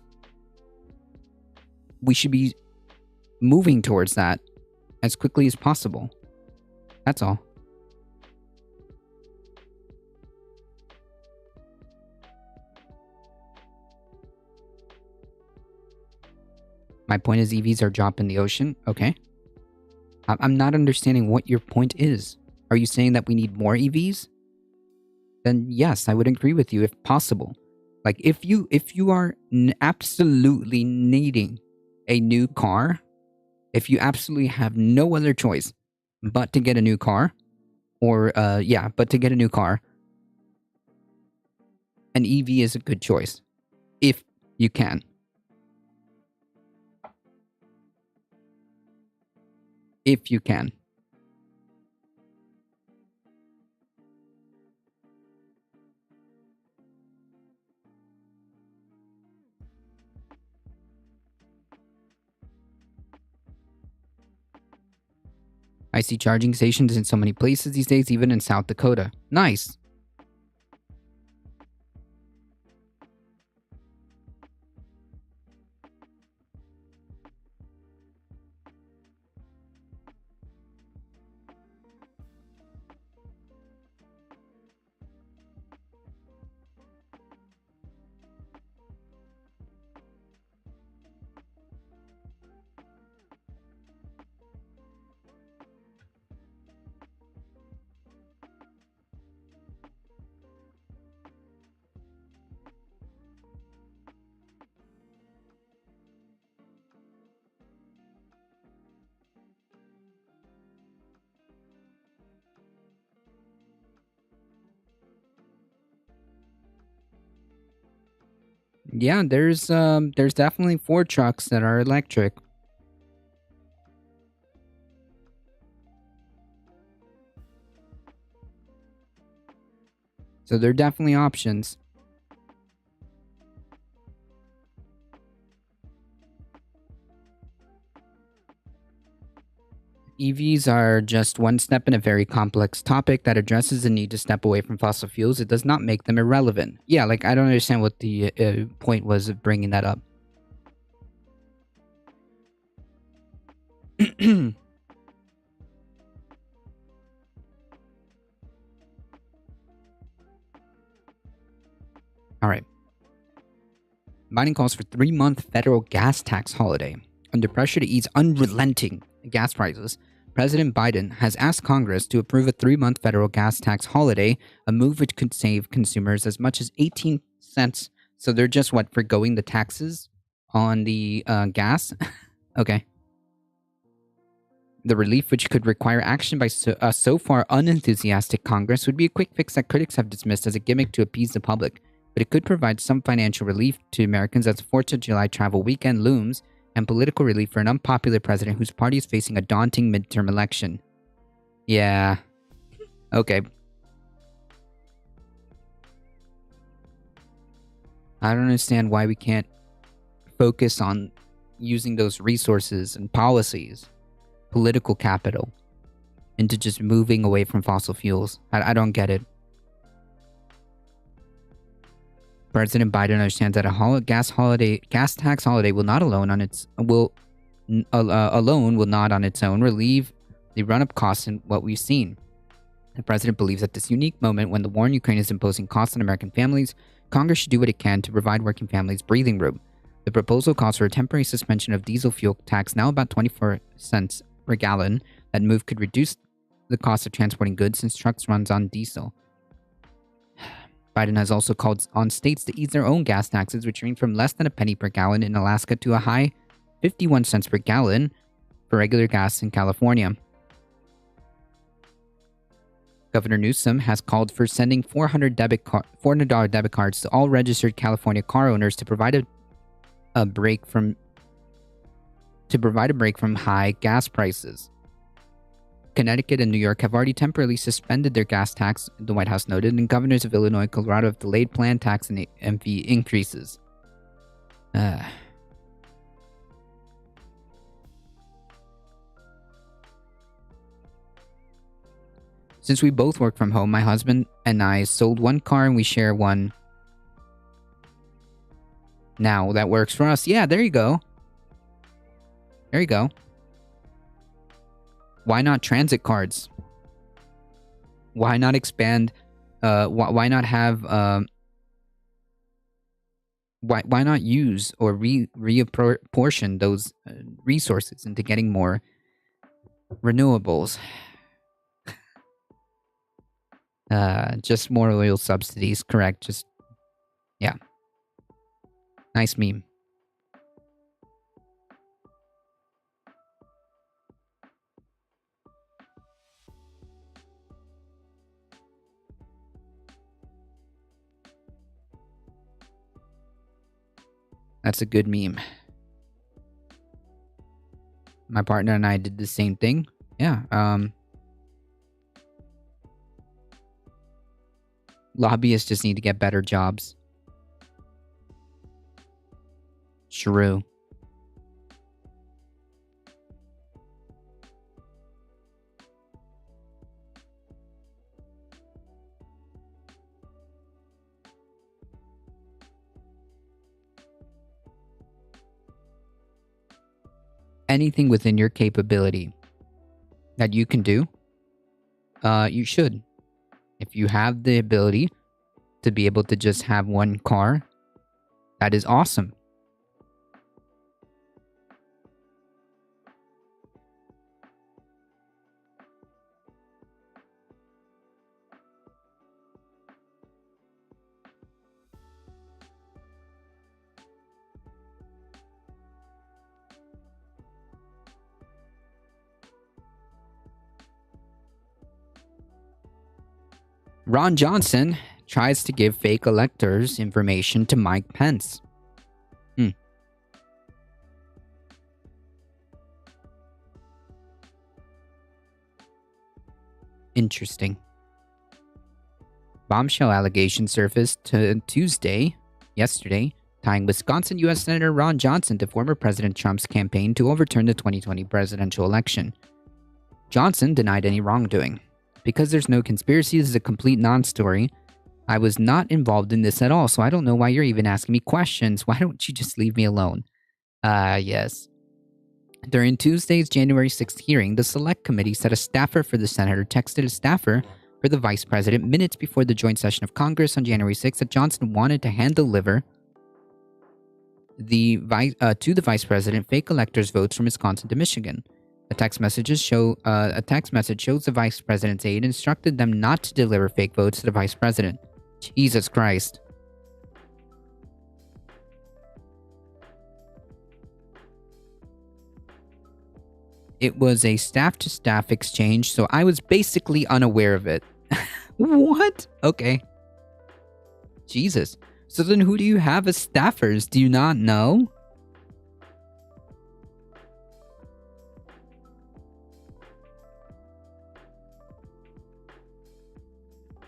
we should be moving towards that as quickly as possible. That's all. My point is EVs are dropped in the ocean. Okay. I'm not understanding what your point is. Are you saying that we need more EVs? Then yes, I would agree with you if possible. Like if you are absolutely needing a new car, if you absolutely have no other choice but to get a new car, or but to get a new car, an EV is a good choice if you can. If you can. I see charging stations in so many places these days, even in South Dakota. Nice. Yeah, there's definitely Ford trucks that are electric. So there are definitely options. EVs are just one step in a very complex topic that addresses the need to step away from fossil fuels. It does not make them irrelevant. Yeah, like I don't understand what the point was of bringing that up. All right. Biden calls for 3-month federal gas tax holiday. Under pressure to ease unrelenting gas prices, President Biden has asked Congress to approve a 3-month federal gas tax holiday, a move which could save consumers as much as 18 cents. So they're just forgoing the taxes on the gas? Okay. The relief, which could require action by so far unenthusiastic Congress, would be a quick fix that critics have dismissed as a gimmick to appease the public, but it could provide some financial relief to Americans as the 4th of July travel weekend looms, and political relief for an unpopular president whose party is facing a daunting midterm election. Yeah. Okay. I don't understand why we can't focus on using those resources and policies, political capital, into just moving away from fossil fuels. I don't get it. President Biden understands that a gas tax holiday will not alone on its own relieve the run-up costs in what we've seen. The president believes at this unique moment when the war in Ukraine is imposing costs on American families, Congress should do what it can to provide working families breathing room. The proposal calls for a temporary suspension of diesel fuel tax, now about 24 cents per gallon. That move could reduce the cost of transporting goods since trucks runs on diesel. Biden has also called on states to ease their own gas taxes, which range from less than a penny per gallon in Alaska to a high 51 cents per gallon for regular gas in California. Governor Newsom has called for sending $400 debit cards to all registered California car owners to provide a break from high gas prices. Connecticut and New York have already temporarily suspended their gas tax, the White House noted, and governors of Illinois and Colorado have delayed planned tax and MV increases. Since we both work from home, my husband and I sold one car and we share one. Now that works for us. Yeah, there you go. There you go. Why not transit cards? Why not expand? Why not have? Why not use or reapportion those resources into getting more renewables? Just more oil subsidies, correct? Just yeah, nice meme. That's a good meme. My partner and I did the same thing. Yeah. Lobbyists just need to get better jobs. True. Anything within your capability that you can do, you should. If you have the ability to be able to just have one car, that is awesome. Ron Johnson tries to give fake electors information to Mike Pence. Interesting. Bombshell allegations surfaced yesterday, tying Wisconsin U.S. Senator Ron Johnson to former President Trump's campaign to overturn the 2020 presidential election. Johnson denied any wrongdoing. Because there's no conspiracy, this is a complete non-story. I was not involved in this at all, so I don't know why you're even asking me questions. Why don't you just leave me alone? Yes. During Tuesday's January 6th hearing, the Select Committee said a staffer for the senator texted a staffer for the vice president minutes before the joint session of Congress on January 6th that Johnson wanted to hand-deliver to the vice president fake electors' votes from Wisconsin to Michigan. A text message shows the vice president's aide instructed them not to deliver fake votes to the vice president. Jesus Christ. It was a staff-to-staff exchange, so I was basically unaware of it. What? Okay. Jesus. So then who do you have as staffers? Do you not know?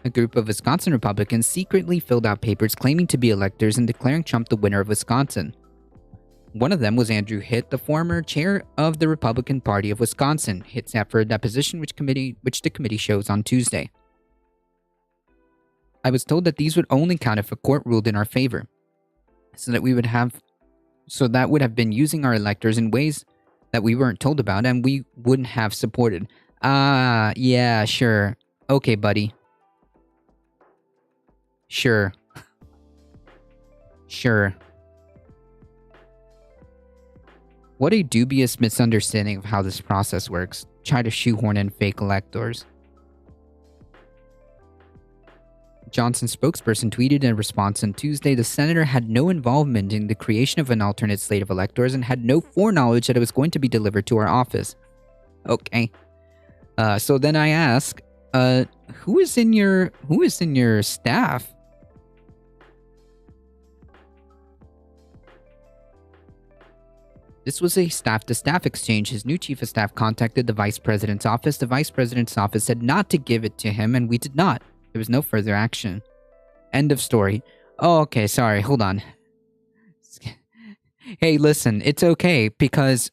A group of Wisconsin Republicans secretly filled out papers claiming to be electors and declaring Trump the winner of Wisconsin. One of them was Andrew Hitt, the former chair of the Republican Party of Wisconsin. Hitt sat for a deposition which the committee shows on Tuesday. I was told that these would only count if a court ruled in our favor, so that would have been using our electors in ways that we weren't told about and we wouldn't have supported. Yeah, sure. Okay, buddy. Sure. What a dubious misunderstanding of how this process works. Try to shoehorn in fake electors. Johnson's spokesperson tweeted in response on Tuesday the senator had no involvement in the creation of an alternate slate of electors and had no foreknowledge that it was going to be delivered to our office. Okay. So then I ask, who is in your staff? This was a staff-to-staff exchange. His new chief of staff contacted the vice president's office. The vice president's office said not to give it to him, and we did not. There was no further action. End of story. Oh, okay, sorry. Hold on. Hey, listen, it's okay because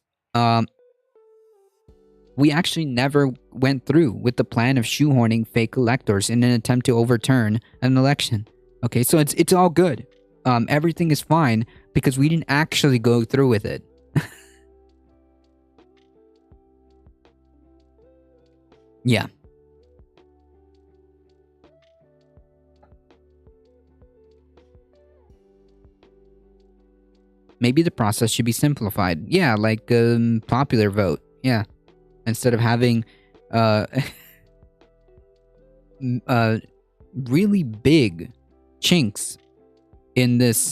we actually never went through with the plan of shoehorning fake electors in an attempt to overturn an election. Okay, so it's all good. Everything is fine because we didn't actually go through with it. Yeah. Maybe the process should be simplified. Yeah, like popular vote. Yeah, instead of having uh, really big chinks in this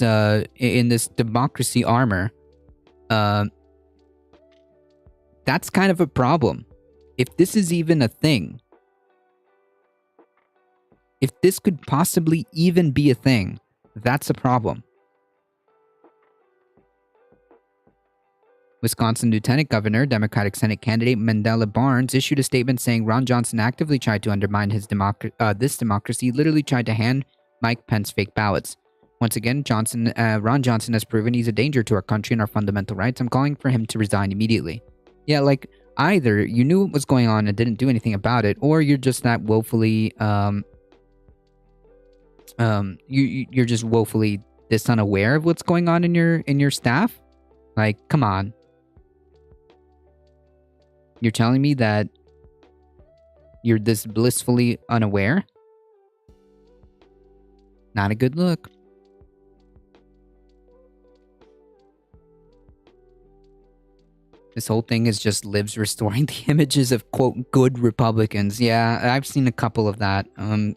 democracy armor. That's kind of a problem. If this is even a thing, if this could possibly even be a thing, that's a problem. Wisconsin Lieutenant Governor, Democratic Senate candidate Mandela Barnes issued a statement saying Ron Johnson actively tried to undermine this democracy, literally tried to hand Mike Pence fake ballots. Once again, Ron Johnson has proven he's a danger to our country and our fundamental rights. I'm calling for him to resign immediately. Yeah, like, either you knew what was going on and didn't do anything about it, or you're just that woefully, you're just woefully this unaware of what's going on in your staff. Like, come on. You're telling me that you're this blissfully unaware? Not a good look. This whole thing is just libs restoring the images of quote good Republicans. Yeah, I've seen a couple of that.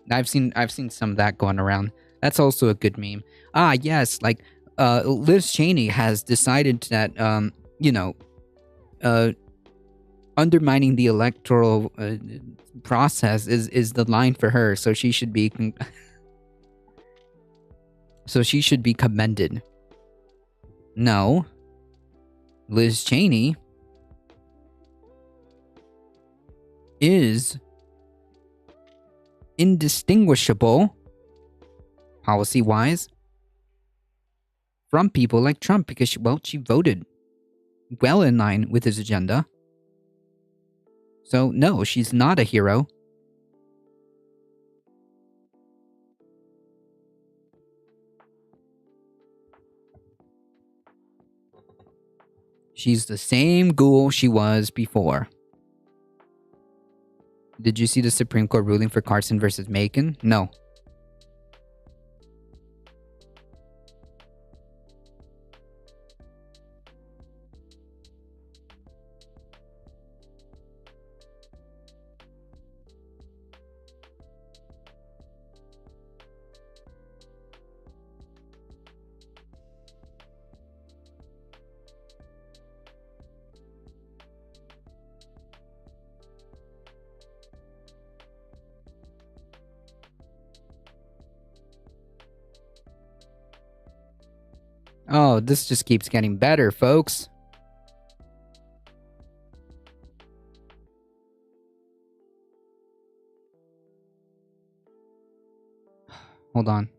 I've seen some of that going around. That's also a good meme. Ah, yes, like Liz Cheney has decided that undermining the electoral process is the line for her, so she should be commended. No. Liz Cheney is indistinguishable, policy-wise, from people like Trump because, she voted well in line with his agenda. So, no, she's not a hero. She's the same ghoul she was before. Did you see the Supreme Court ruling for Carson versus Macon? No. Oh, this just keeps getting better, folks. Hold on.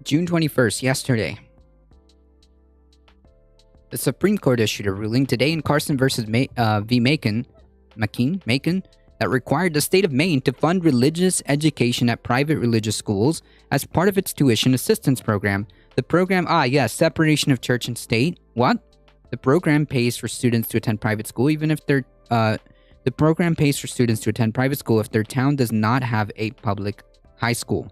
June 21st, yesterday. The Supreme Court issued a ruling today in Carson versus v. Macon that required the state of Maine to fund religious education at private religious schools as part of its tuition assistance program. The program, separation of church and state. What? The program pays for students to attend private school even if their town does not have a public high school.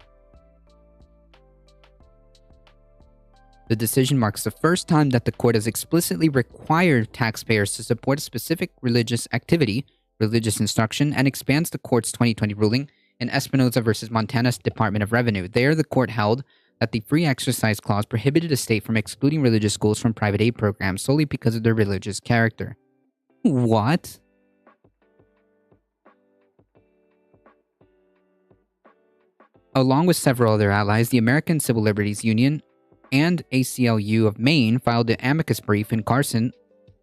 The decision marks the first time that the court has explicitly required taxpayers to support a specific religious activity, religious instruction, and expands the court's 2020 ruling in Espinoza versus Montana's Department of Revenue. There, the court held that the free exercise clause prohibited a state from excluding religious schools from private aid programs solely because of their religious character. What? Along with several other allies, the American Civil Liberties Union and ACLU of Maine filed an amicus brief in Carson,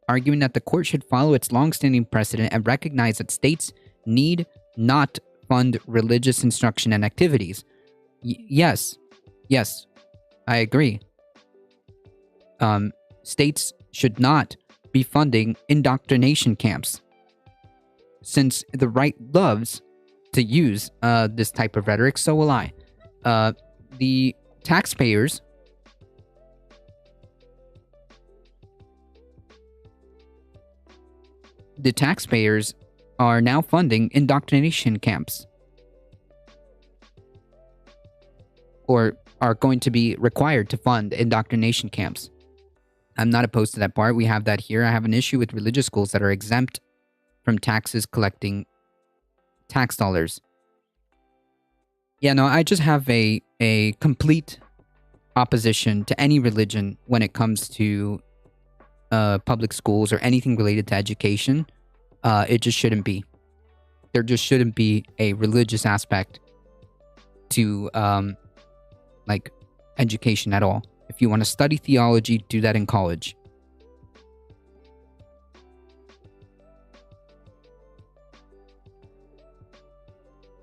arguing that the court should follow its longstanding precedent and recognize that states need not fund religious instruction and activities. Yes, I agree. States should not be funding indoctrination camps, since the right loves to use this type of rhetoric, so will I. The taxpayers are now funding indoctrination camps, or are going to be required to fund indoctrination camps. I'm not opposed to that part. We have that here. I have an issue with religious schools that are exempt from taxes collecting tax dollars. Yeah, no, I just have a complete opposition to any religion when it comes to public schools or anything related to education. It just shouldn't be. There just shouldn't be a religious aspect to like education at all. If you want to study theology, do that in college.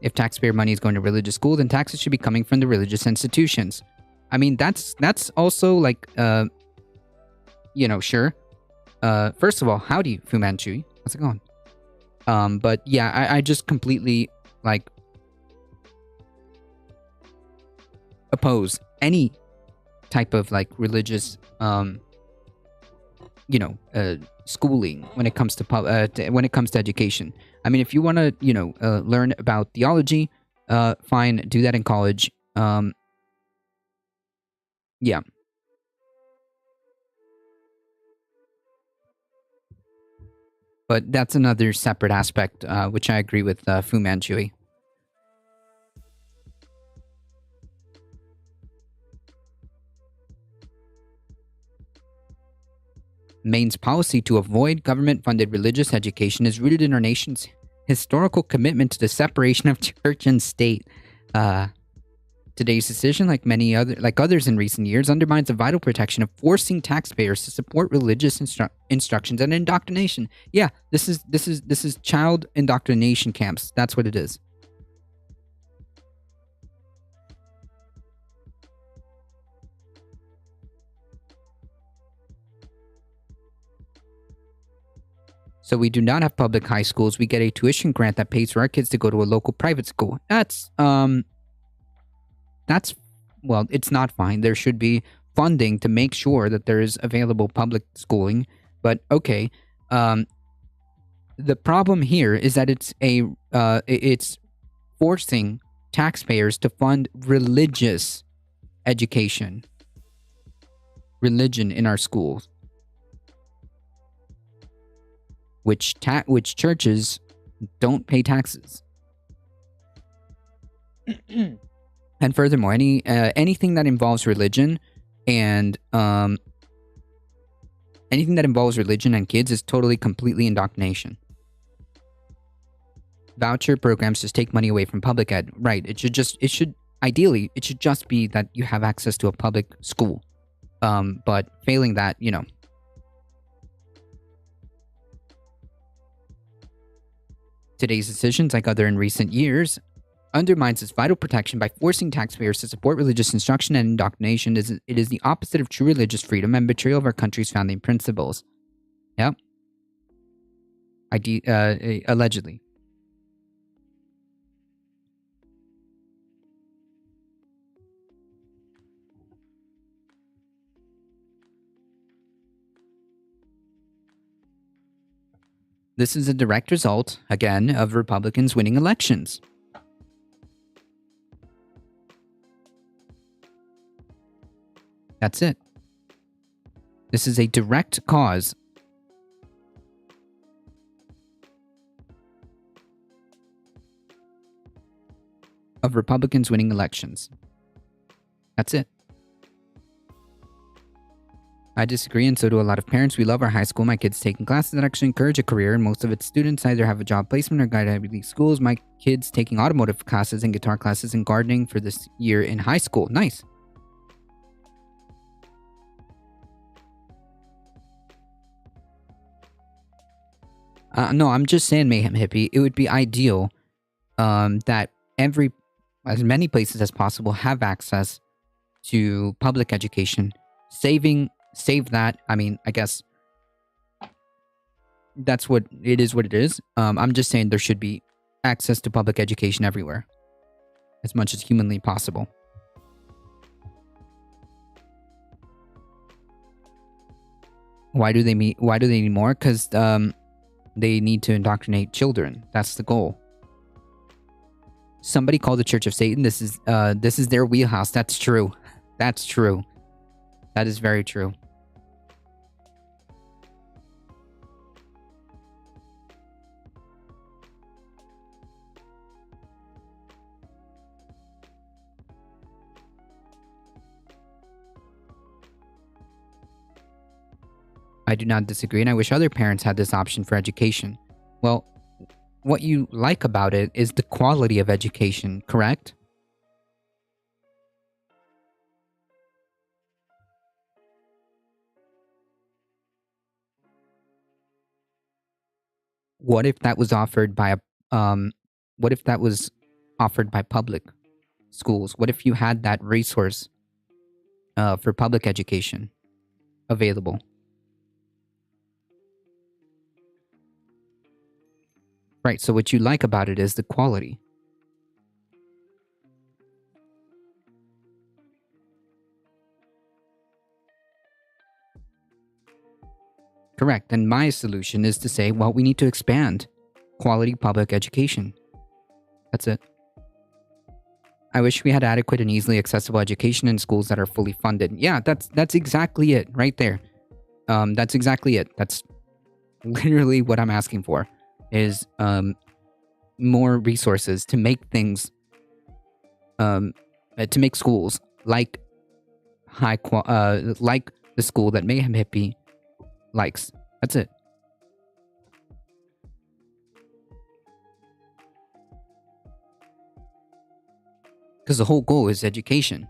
If taxpayer money is going to religious school, then taxes should be coming from the religious institutions. I mean, that's also like, sure. First of all, howdy, Fu Manchu. How's it going? But yeah, I just completely like oppose any type of like religious, schooling when it comes to education. I mean, if you want to, learn about theology, fine, do that in college. Yeah. But that's another separate aspect, which I agree with Fu Manchu. Maine's policy to avoid government-funded religious education is rooted in our nation's historical commitment to the separation of church and state. Today's decision, like others in recent years, undermines the vital protection of forcing taxpayers to support religious instructions and indoctrination. Yeah, this is child indoctrination camps. That's what it is. So we do not have public high schools. We get a tuition grant that pays for our kids to go to a local private school. That's well, it's not fine. There should be funding to make sure that there is available public schooling. But okay, the problem here is that it's forcing taxpayers to fund religious education, religion in our schools, which churches don't pay taxes. And furthermore, anything that involves religion and anything that involves religion and kids is totally, completely indoctrination. Voucher programs just take money away from public ed. Right. Ideally, it should just be that you have access to a public school. But failing that, today's decisions, like other in recent years, undermines its vital protection by forcing taxpayers to support religious instruction and indoctrination. It is the opposite of true religious freedom and betrayal of our country's founding principles. Yep. Allegedly. This is a direct result, again, of Republicans winning elections. That's it. This is a direct cause of Republicans winning elections. That's it. I disagree, and so do a lot of parents. We love our high school. My kids taking classes that actually encourage a career, and most of its students either have a job placement or guide Ivy League schools. My kids taking automotive classes and guitar classes and gardening for this year in high school. Nice. No, I'm just saying, Mayhem Hippie, it would be ideal that as many places as possible have access to public education. Save that. I mean, I guess that's what it is. I'm just saying there should be access to public education everywhere as much as humanly possible. Why do they need more? Because they need to indoctrinate children. That's the goal. Somebody called the Church of Satan. This is their wheelhouse. That's true. That's true. That is very true. I do not disagree, and I wish other parents had this option for education. Well, what you like about it is the quality of education, correct? What if that was offered by a what if that was offered by public schools? What if you had that resource for public education available? Right. So what you like about it is the quality. Correct. And my solution is to say, well, we need to expand quality public education. That's it. I wish we had adequate and easily accessible education in schools that are fully funded. Yeah, that's exactly it right there. That's exactly it. That's literally what I'm asking for is more resources to make things to make schools like like the school that Mayhem Hippie likes. That's it. Because the whole goal is education.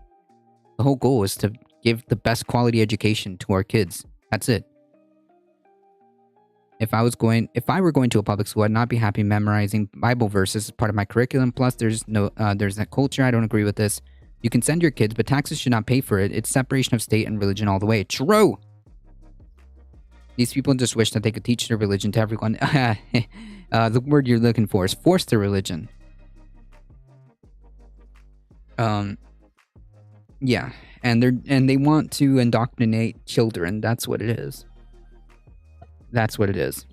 The whole goal is to give the best quality education to our kids. That's it. If I were going to a public school, I'd not be happy memorizing Bible verses as part of my curriculum. Plus, there's that culture. I don't agree with this. You can send your kids, but taxes should not pay for it. It's separation of state and religion all the way. True. These people just wish that they could teach their religion to everyone. The word you're looking for is force their religion. Yeah, and they want to indoctrinate children. That's what it is. That's what it is.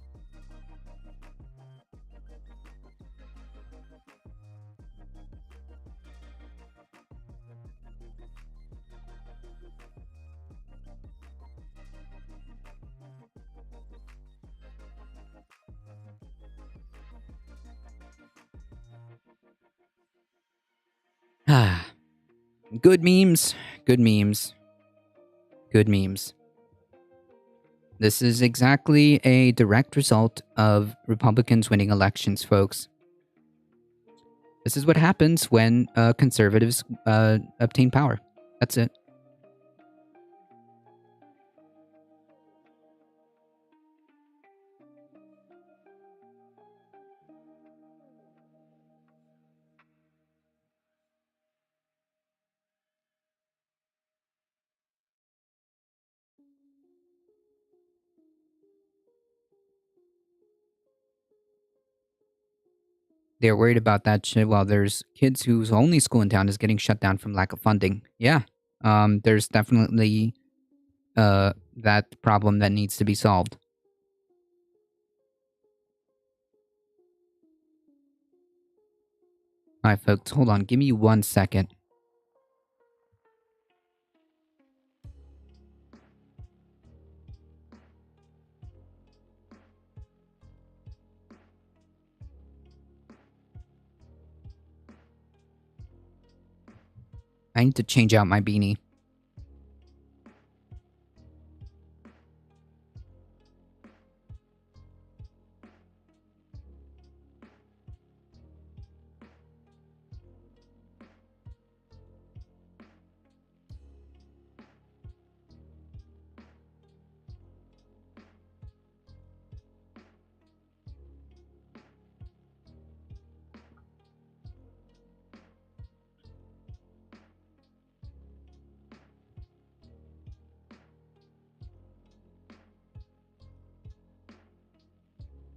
Ah, good memes. Good memes. Good memes. This is exactly a direct result of Republicans winning elections, folks. This is what happens when conservatives obtain power. That's it. They're worried about that shit while there's kids whose only school in town is getting shut down from lack of funding. Yeah. There's definitely that problem that needs to be solved. All right, folks, hold on. Give me 1 second. I need to change out my beanie.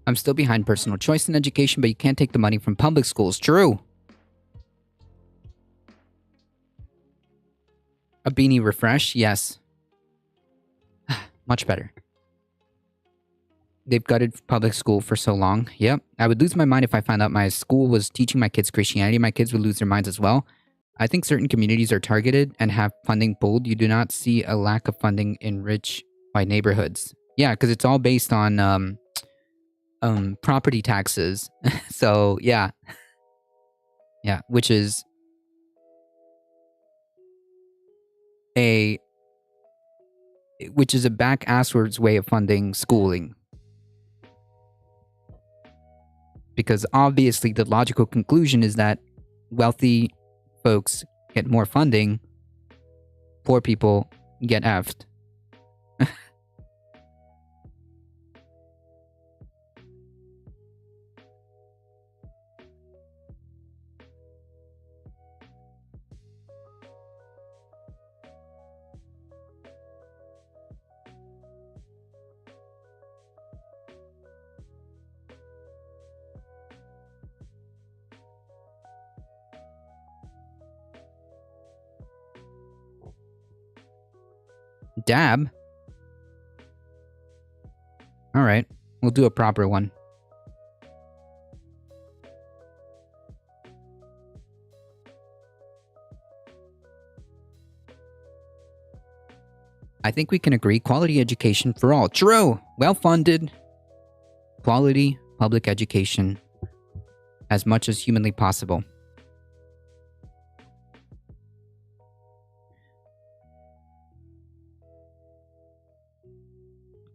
I'm still behind personal choice in education, but you can't take the money from public schools. True. A beanie refresh? Yes. Much better. They've gutted public school for so long. Yep. I would lose my mind if I found out my school was teaching my kids Christianity. My kids would lose their minds as well. I think certain communities are targeted and have funding pulled. You do not see a lack of funding in rich white neighborhoods. Yeah, because it's all based on property taxes. So yeah. Yeah, which is a back asswards way of funding schooling. Because obviously the logical conclusion is that wealthy folks get more funding, poor people get effed. Dab? Alright, we'll do a proper one. I think we can agree quality education for all. True! Well-funded, quality public education as much as humanly possible.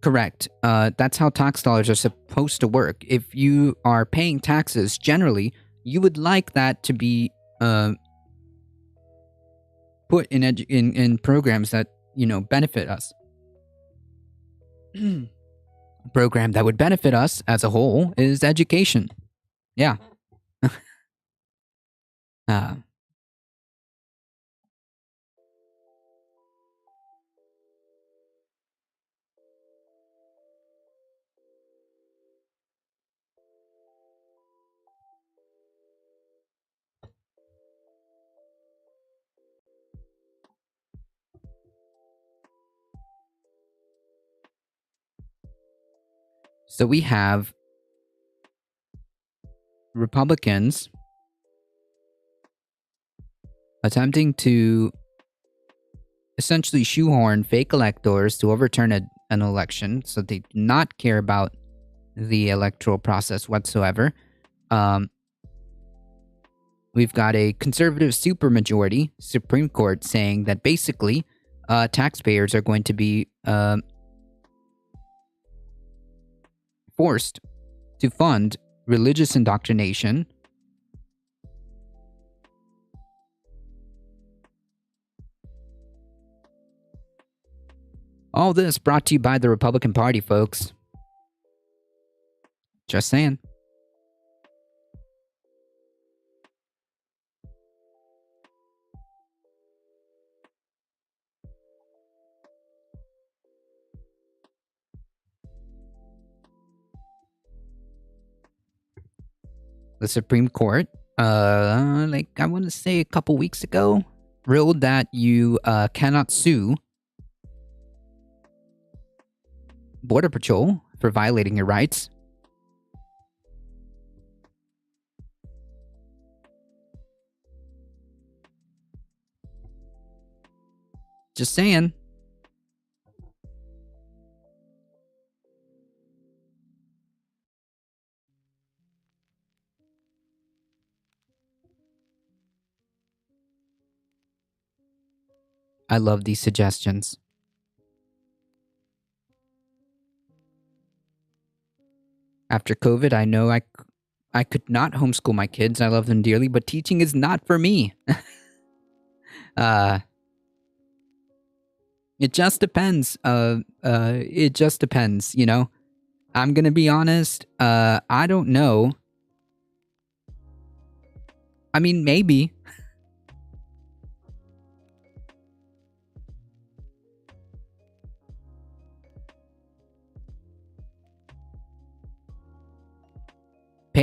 Correct. That's how tax dollars are supposed to work. If you are paying taxes, generally, you would like that to be put in programs that, you know, benefit us. Program that would benefit us as a whole is education. Yeah. uh, so we have Republicans attempting to essentially shoehorn fake electors to overturn an election, so they do not care about the electoral process whatsoever. We've got a conservative supermajority Supreme Court saying that basically taxpayers are going to be forced to fund religious indoctrination. All this brought to you by the Republican Party, folks. Just saying. The Supreme Court, like I want to say a couple weeks ago, ruled that you cannot sue Border Patrol for violating your rights. Just saying. I love these suggestions. After COVID, I know I could not homeschool my kids. I love them dearly, but teaching is not for me. It just depends. It just depends, you know? I'm gonna be honest. I don't know. I mean, maybe.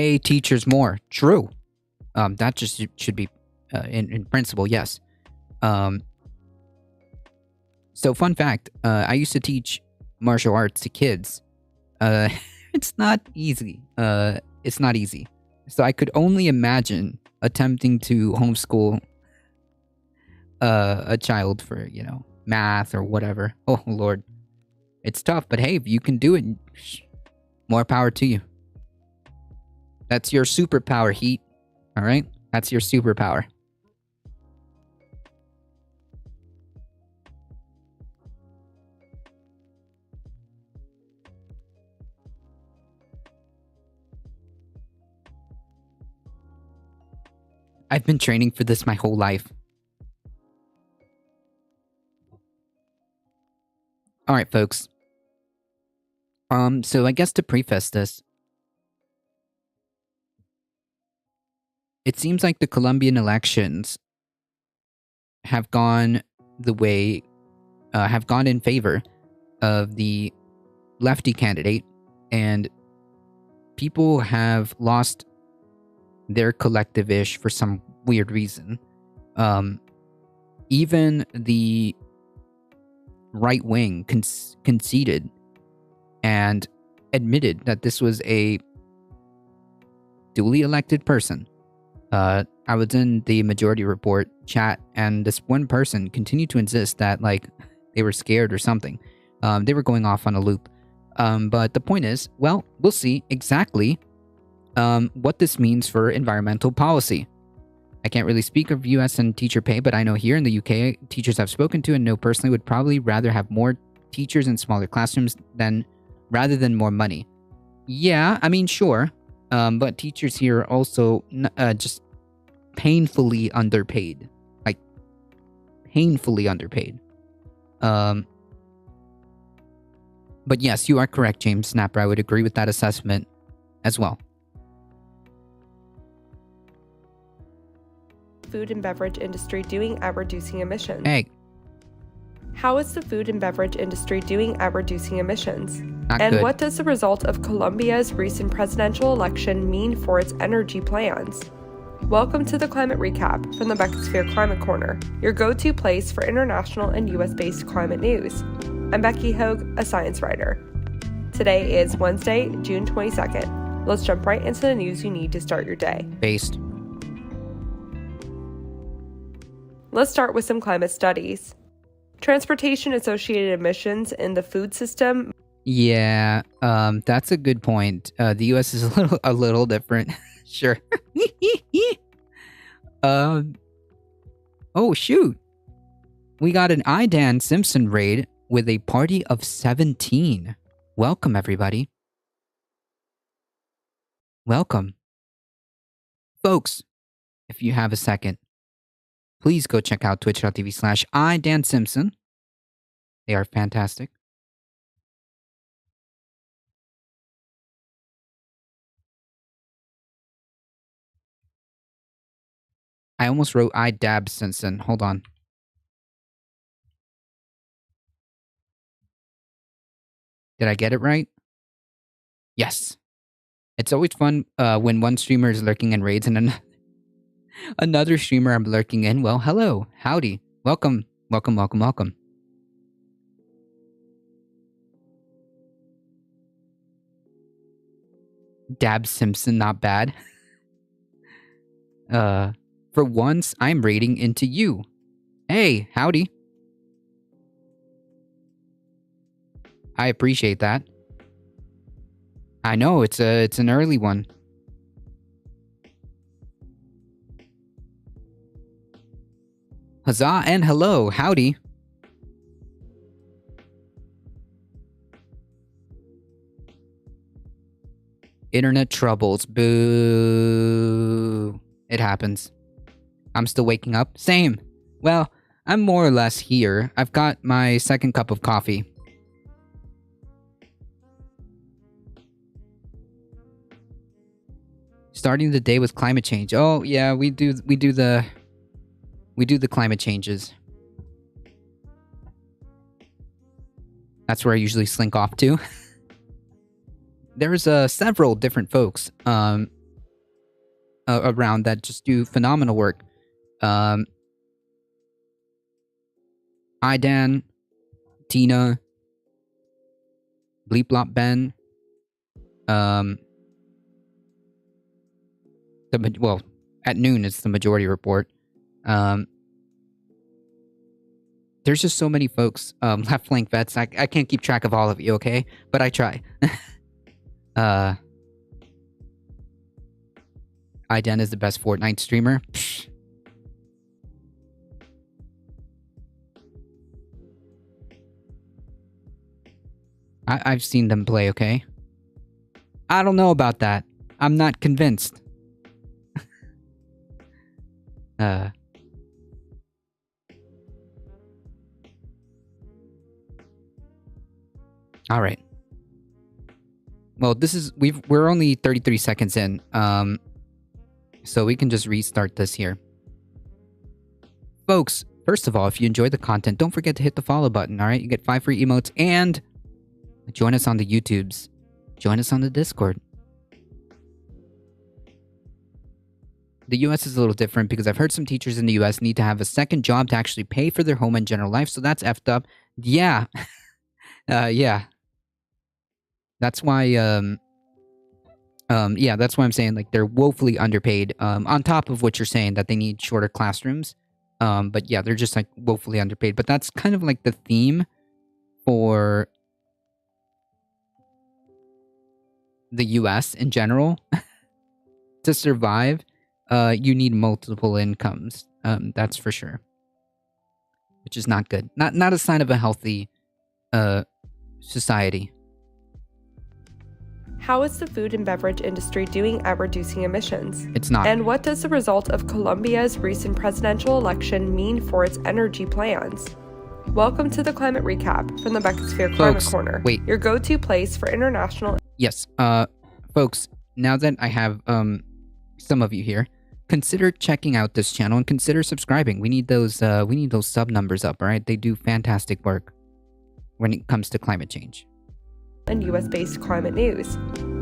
pay teachers more. True. That just should be in principle, yes. So fun fact, I used to teach martial arts to kids. It's not easy. It's not easy. So I could only imagine attempting to homeschool a child for, math or whatever. Oh Lord. It's tough, but hey, if you can do it, more power to you. That's your superpower, Heat. All right? That's your superpower. I've been training for this my whole life. All right, folks. So I guess to preface this, it seems like the Colombian elections have gone in favor of the lefty candidate, and people have lost their collective-ish for some weird reason. Even the right wing conceded and admitted that this was a duly elected person. I was in the Majority Report chat, and this one person continued to insist that, they were scared or something. They were going off on a loop. But the point is, well, we'll see exactly what this means for environmental policy. I can't really speak of US and teacher pay, but I know here in the UK, teachers I've spoken to and know personally would probably rather have more teachers in smaller classrooms rather than more money. Yeah, I mean, sure. But teachers here are also just painfully underpaid. Painfully underpaid. But yes, you are correct, James Snapper. I would agree with that assessment as well. Food and beverage industry doing at reducing emissions? Hey. How is the food and beverage industry doing at reducing emissions? Not and good. What does the result of Colombia's recent presidential election mean for its energy plans? Welcome to the Climate Recap from the Beckosphere Climate Corner, your go-to place for international and US-based climate news. I'm Becky Hogue, a science writer. Today is Wednesday, June 22nd. Let's jump right into the news you need to start your day. Based. Let's start with some climate studies. Transportation-associated emissions in the food system. Yeah, that's a good point. The US is a little different. Sure. Oh shoot. We got an Dan Simpson raid with a party of 17. Welcome, everybody. Welcome. Folks, if you have a second, please go check out twitch.tv/iDanSimpson. They are fantastic. I almost wrote iDab Simpson. Hold on. Did I get it right? Yes. It's always fun when one streamer is lurking in raids and another streamer I'm lurking in. Well, hello. Howdy. Welcome. Welcome, welcome, welcome. Dab Simpson, not bad. For once, I'm raiding into you. Hey, howdy. I appreciate that. I know, it's an early one. Huzzah and hello, howdy. Internet troubles, boo. It happens. I'm still waking up. Same. Well, I'm more or less here. I've got my second cup of coffee. Starting the day with climate change. Oh yeah, we do the climate changes. That's where I usually slink off to. There's several different folks around that just do phenomenal work. Idan, Tina, Bleep Blop Ben, well, at noon it's the Majority Report. There's just so many folks. Left Flank Vets. I can't keep track of all of you, okay? But I try. Idan is the best Fortnite streamer. Psh. I've seen them play, okay? I don't know about that. I'm not convinced. All right. Well, we're only 33 seconds in. So we can just restart this here. Folks, first of all, if you enjoyed the content, don't forget to hit the follow button, all right? You get 5 free emotes and join us on the YouTubes. Join us on the Discord. The US is a little different because I've heard some teachers in the US need to have a second job to actually pay for their home and general life, so that's effed up. Yeah. Yeah. That's why that's why I'm saying like they're woefully underpaid. On top of what you're saying that they need shorter classrooms. But yeah, they're just like woefully underpaid. But that's kind of like the theme for the US in general. To survive, you need multiple incomes. That's for sure. Which is not good. Not a sign of a healthy society. How is the food and beverage industry doing at reducing emissions? It's not. And what does the result of Colombia's recent presidential election mean for its energy plans? Welcome to the Climate Recap from the Beckosphere Climate Corner, wait. your go-to place for international... Yes, folks, now that I have some of you here, consider checking out this channel and consider subscribing. We need those sub numbers up, all right? They do fantastic work when it comes to climate change. And US-based climate news.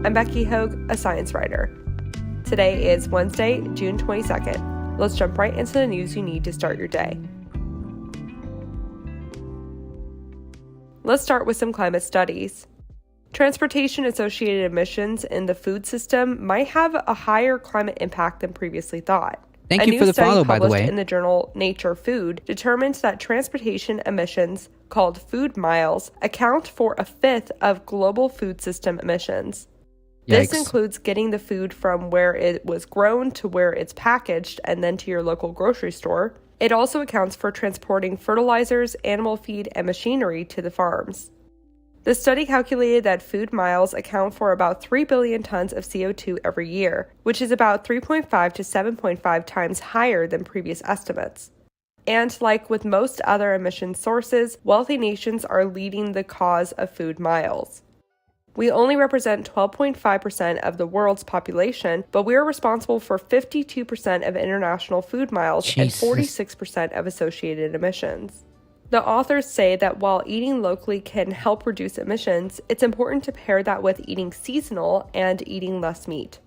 I'm Becky Hogue, a science writer. Today is Wednesday, June 22nd. Let's jump right into the news you need to start your day. Let's start with some climate studies. Transportation-associated emissions in the food system might have a higher climate impact than previously thought. Thank you for the follow, by the way. A new study published in the journal Nature Food determined that transportation emissions, called food miles, account for a fifth of global food system emissions. Yikes. This includes getting the food from where it was grown to where it's packaged and then to your local grocery store. It also accounts for transporting fertilizers, animal feed, and machinery to the farms. The study calculated that food miles account for about 3 billion tons of CO2 every year, which is about 3.5 to 7.5 times higher than previous estimates. And like with most other emission sources, wealthy nations are leading the cause of food miles. We only represent 12.5% of the world's population, but we are responsible for 52% of international food miles Jesus. And 46% of associated emissions. The authors say that while eating locally can help reduce emissions, it's important to pair that with eating seasonal and eating less meat.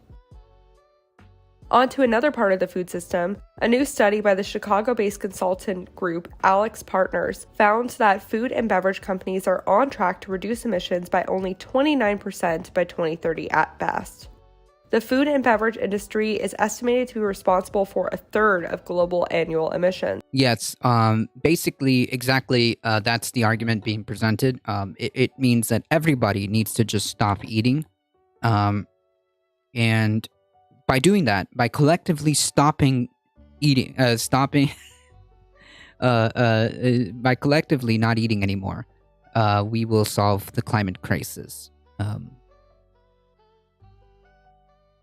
On to another part of the food system, a new study by the Chicago-based consultant group AlixPartners found that food and beverage companies are on track to reduce emissions by only 29% by 2030 at best. The food and beverage industry is estimated to be responsible for a third of global annual emissions. Yes, basically, exactly, that's the argument being presented. It means that everybody needs to just stop eating. And by doing that, by collectively stopping eating, by collectively not eating anymore, we will solve the climate crisis.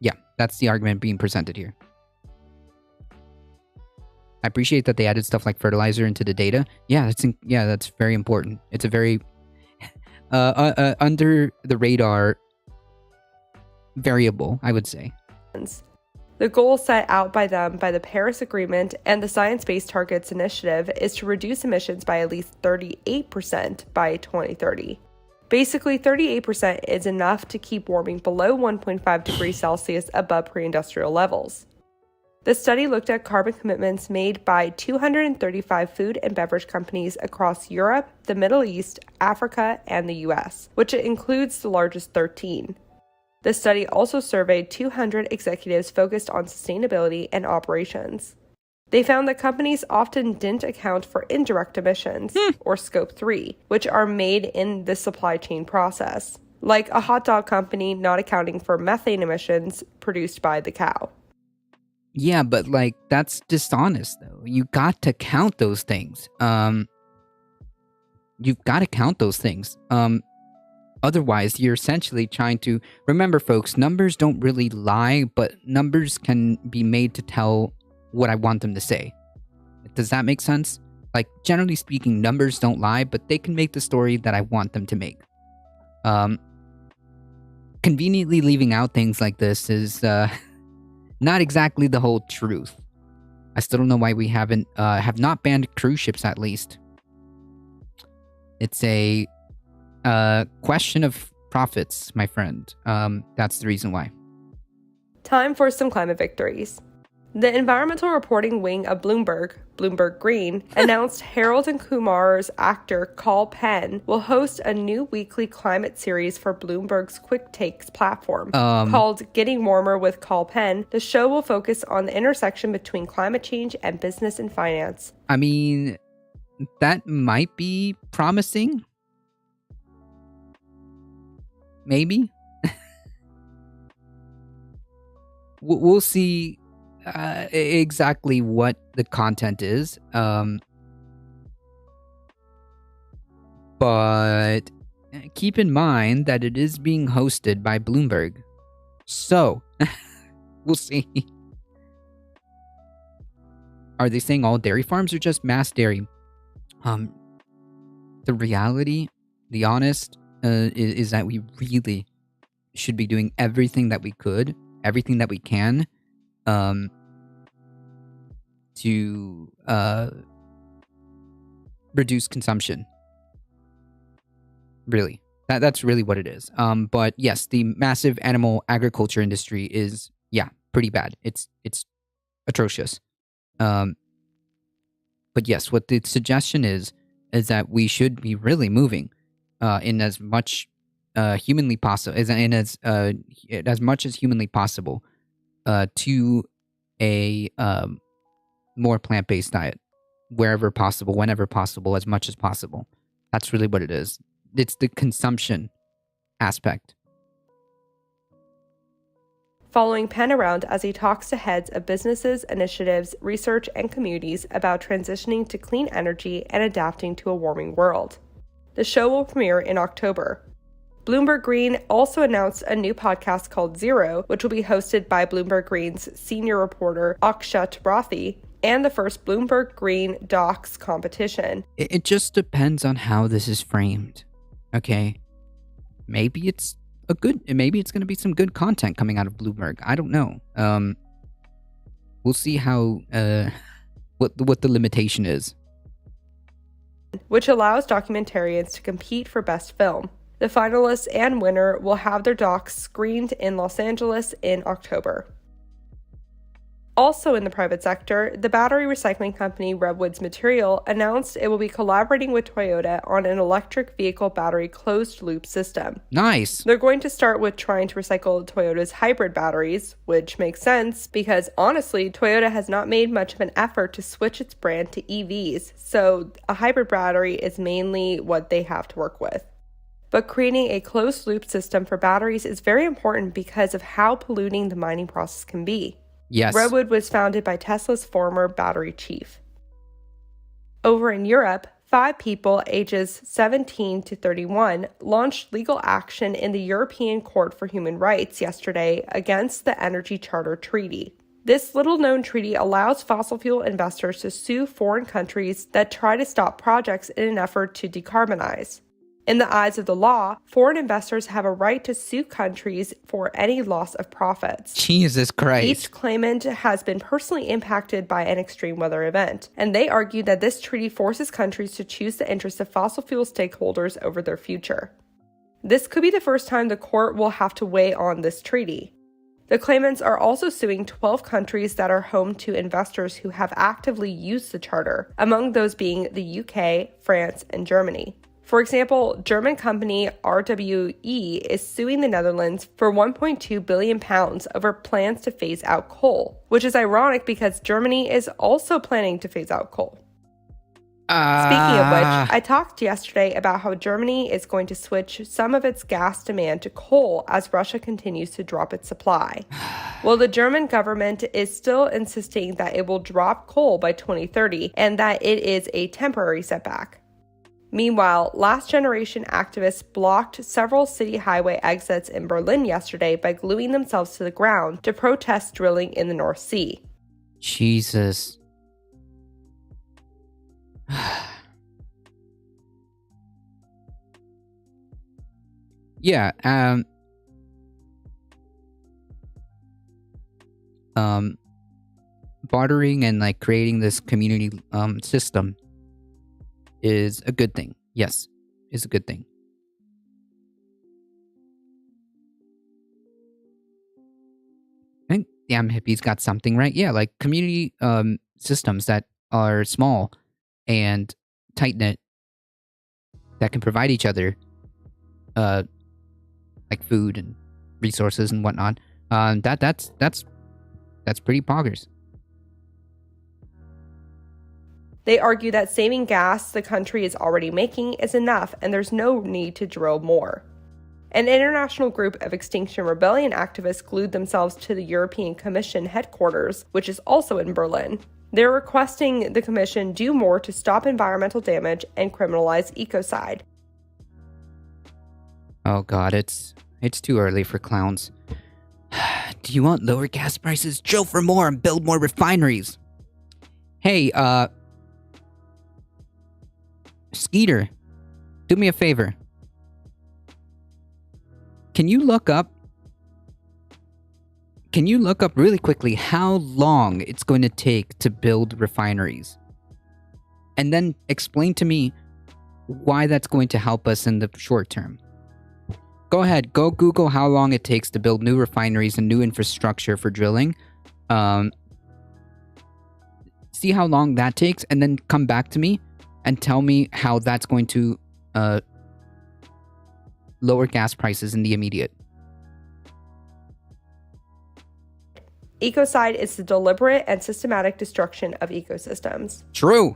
Yeah, that's the argument being presented here. I appreciate that they added stuff like fertilizer into the data. Yeah, that's very important. It's a very under the radar variable, I would say. The goal set out by them by the Paris Agreement and the Science Based Targets Initiative is to reduce emissions by at least 38% by 2030. Basically, 38% is enough to keep warming below 1.5 degrees Celsius above pre-industrial levels. The study looked at carbon commitments made by 235 food and beverage companies across Europe, the Middle East, Africa, and the US, which includes the largest 13. The study also surveyed 200 executives focused on sustainability and operations. They found that companies often didn't account for indirect emissions, or Scope 3, which are made in the supply chain process, like a hot dog company not accounting for methane emissions produced by the cow. Yeah, but like that's dishonest though. You got to count those things. You've got to count those things. Otherwise, you're essentially trying to remember, folks. Numbers don't really lie, but numbers can be made to tell what I want them to say. Does that make sense? Like, generally speaking, numbers don't lie, but they can make the story that I want them to make. Conveniently leaving out things like this is not exactly the whole truth. I still don't know why we have not banned cruise ships, at least. It's a question of profits, my friend. That's the reason why. Time for some climate victories. The environmental reporting wing of Bloomberg, Bloomberg Green, announced Harold and Kumar's actor Kal Penn will host a new weekly climate series for Bloomberg's Quick Takes platform. Called Getting Warmer with Kal Penn, the show will focus on the intersection between climate change and business and finance. I mean, that might be promising. Maybe. We'll see exactly what the content is. But keep in mind that it is being hosted by Bloomberg. So, we'll see. Are they saying all dairy farms or just mass dairy? The reality, the honest, is that we really should be doing everything that we could, everything that we can, to reduce consumption. Really, that's really what it is. But yes, the massive animal agriculture industry is pretty bad. It's atrocious. But yes, what the suggestion is that we should be really moving in as much humanly possible, as much as humanly possible, to a more plant-based diet, wherever possible, whenever possible, as much as possible. That's really what it is. It's the consumption aspect. Following Penn around as he talks to heads of businesses, initiatives, research, and communities about transitioning to clean energy and adapting to a warming world. The show will premiere in October. Bloomberg Green also announced a new podcast called Zero, which will be hosted by Bloomberg Green's senior reporter Akshat Rathi, and the first Bloomberg Green Docs competition. It just depends on how this is framed. Okay, maybe it's going to be some good content coming out of Bloomberg. I don't know. We'll see how what the limitation is. Which allows documentarians to compete for best film. The finalists and winner will have their docs screened in Los Angeles in October. Also in the private sector, the battery recycling company Redwoods Material announced it will be collaborating with Toyota on an electric vehicle battery closed-loop system. Nice. They're going to start with trying to recycle Toyota's hybrid batteries, which makes sense because honestly, Toyota has not made much of an effort to switch its brand to EVs, so a hybrid battery is mainly what they have to work with. But creating a closed-loop system for batteries is very important because of how polluting the mining process can be. Yes. Redwood was founded by Tesla's former battery chief. Over in Europe, 5 people ages 17 to 31 launched legal action in the European Court for Human Rights yesterday against the Energy Charter Treaty. This little-known treaty allows fossil fuel investors to sue foreign countries that try to stop projects in an effort to decarbonize. In the eyes of the law, foreign investors have a right to sue countries for any loss of profits. Jesus Christ. Each claimant has been personally impacted by an extreme weather event, and they argue that this treaty forces countries to choose the interests of fossil fuel stakeholders over their future. This could be the first time the court will have to weigh on this treaty. The claimants are also suing 12 countries that are home to investors who have actively used the charter, among those being the UK, France, and Germany. For example, German company RWE is suing the Netherlands for £1.2 billion over plans to phase out coal, which is ironic because Germany is also planning to phase out coal. Speaking of which, I talked yesterday about how Germany is going to switch some of its gas demand to coal as Russia continues to drop its supply. Well, the German government is still insisting that it will drop coal by 2030 and that it is a temporary setback. Meanwhile, last generation activists blocked several city highway exits in Berlin yesterday by gluing themselves to the ground to protest drilling in the North Sea. Jesus. Yeah, bartering and like creating this community system is a good thing. Yes, is a good thing. I think damn hippies got something right. Yeah, like community systems that are small and tight knit that can provide each other like food and resources and whatnot. That's pretty poggers. They argue that saving gas the country is already making is enough and there's no need to drill more. An international group of Extinction Rebellion activists glued themselves to the European Commission headquarters, which is also in Berlin. They're requesting the Commission do more to stop environmental damage and criminalize ecocide. Oh god, it's too early for clowns. Do you want lower gas prices? Drill for more and build more refineries. Hey, Skeeter, do me a favor. Can you look up really quickly how long it's going to take to build refineries? And then explain to me why that's going to help us in the short term. Go ahead, go Google how long it takes to build new refineries and new infrastructure for drilling. See how long that takes, and then come back to me and tell me how that's going to lower gas prices in the immediate. Ecocide is the deliberate and systematic destruction of ecosystems. True.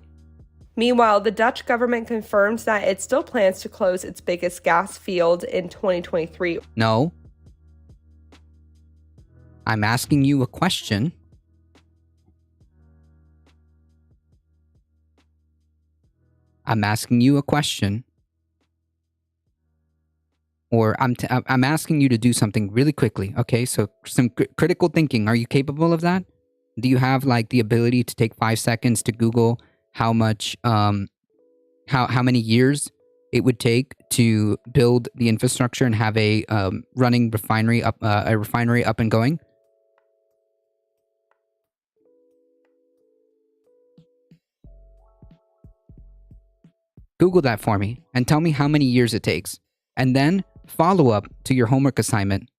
Meanwhile, the Dutch government confirms that it still plans to close its biggest gas field in 2023. No. I'm asking you a question. Or I'm asking you to do something really quickly, okay? So some critical thinking. Are you capable of that? Do you have like the ability to take 5 seconds to Google how much, how many years it would take to build the infrastructure and have a running refinery up and going? Google that for me and tell me how many years it takes. And then follow up to your homework assignment.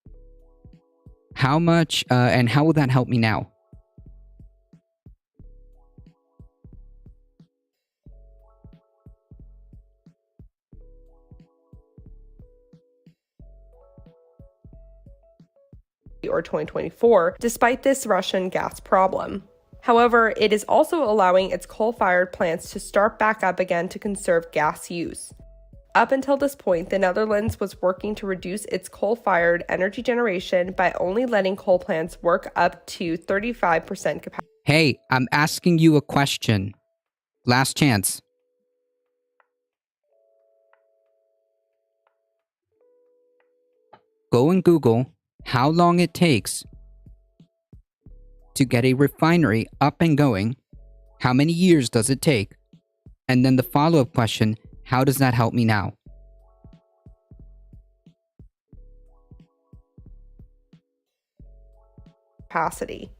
How much and how will that help me now? Or 2024, despite this Russian gas problem. However, it is also allowing its coal-fired plants to start back up again to conserve gas use. Up until this point, the Netherlands was working to reduce its coal-fired energy generation by only letting coal plants work up to 35% capacity. Hey, I'm asking you a question. Last chance. Go and Google how long it takes to get a refinery up and going. How many years does it take? And then the follow-up question, how does that help me now? Capacity.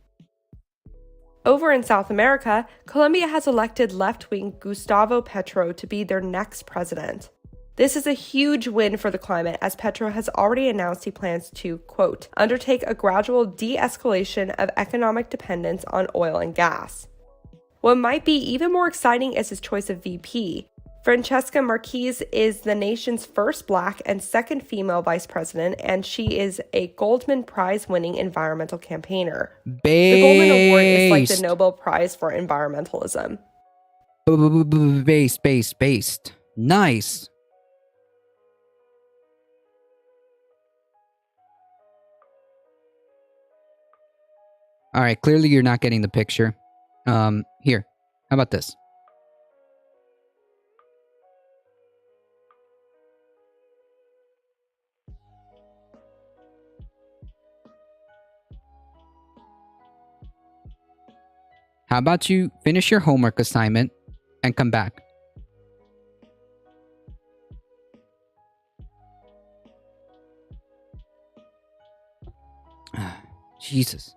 Over in South America, Colombia has elected left-wing Gustavo Petro to be their next president. This is a huge win for the climate, as Petro has already announced he plans to, quote, undertake a gradual de-escalation of economic dependence on oil and gas. What might be even more exciting is his choice of VP. Francesca Marquez is the nation's first Black and second female vice president, and she is a Goldman Prize-winning environmental campaigner. The Goldman Award is like the Nobel Prize for environmentalism. Based. Nice. All right, clearly you're not getting the picture. Here, how about this? How about you finish your homework assignment and come back? Jesus.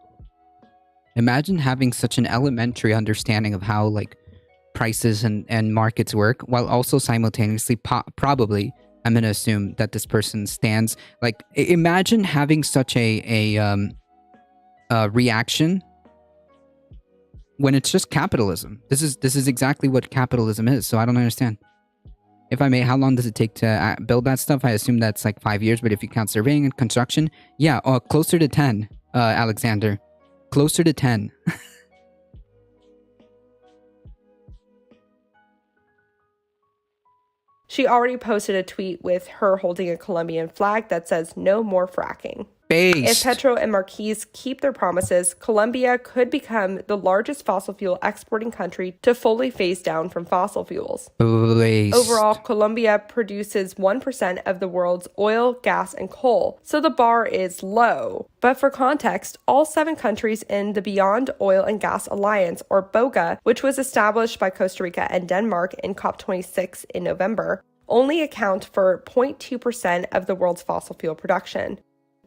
Imagine having such an elementary understanding of how like prices and markets work, while also simultaneously probably I'm going to assume that this person stands like imagine having such a reaction when it's just capitalism. This is exactly what capitalism is. So I don't understand. If I may, how long does it take to build that stuff? I assume that's like 5 years, but if you count surveying and construction, yeah, closer to 10, Alexander. Closer to 10. She already posted a tweet with her holding a Colombian flag that says no more fracking. Based. If Petro and Marquez keep their promises, Colombia could become the largest fossil fuel exporting country to fully phase down from fossil fuels. Based. Overall, Colombia produces 1% of the world's oil, gas, and coal, so the bar is low. But for context, all 7 countries in the Beyond Oil and Gas Alliance, or BOGA, which was established by Costa Rica and Denmark in COP26 in November, only account for 0.2% of the world's fossil fuel production.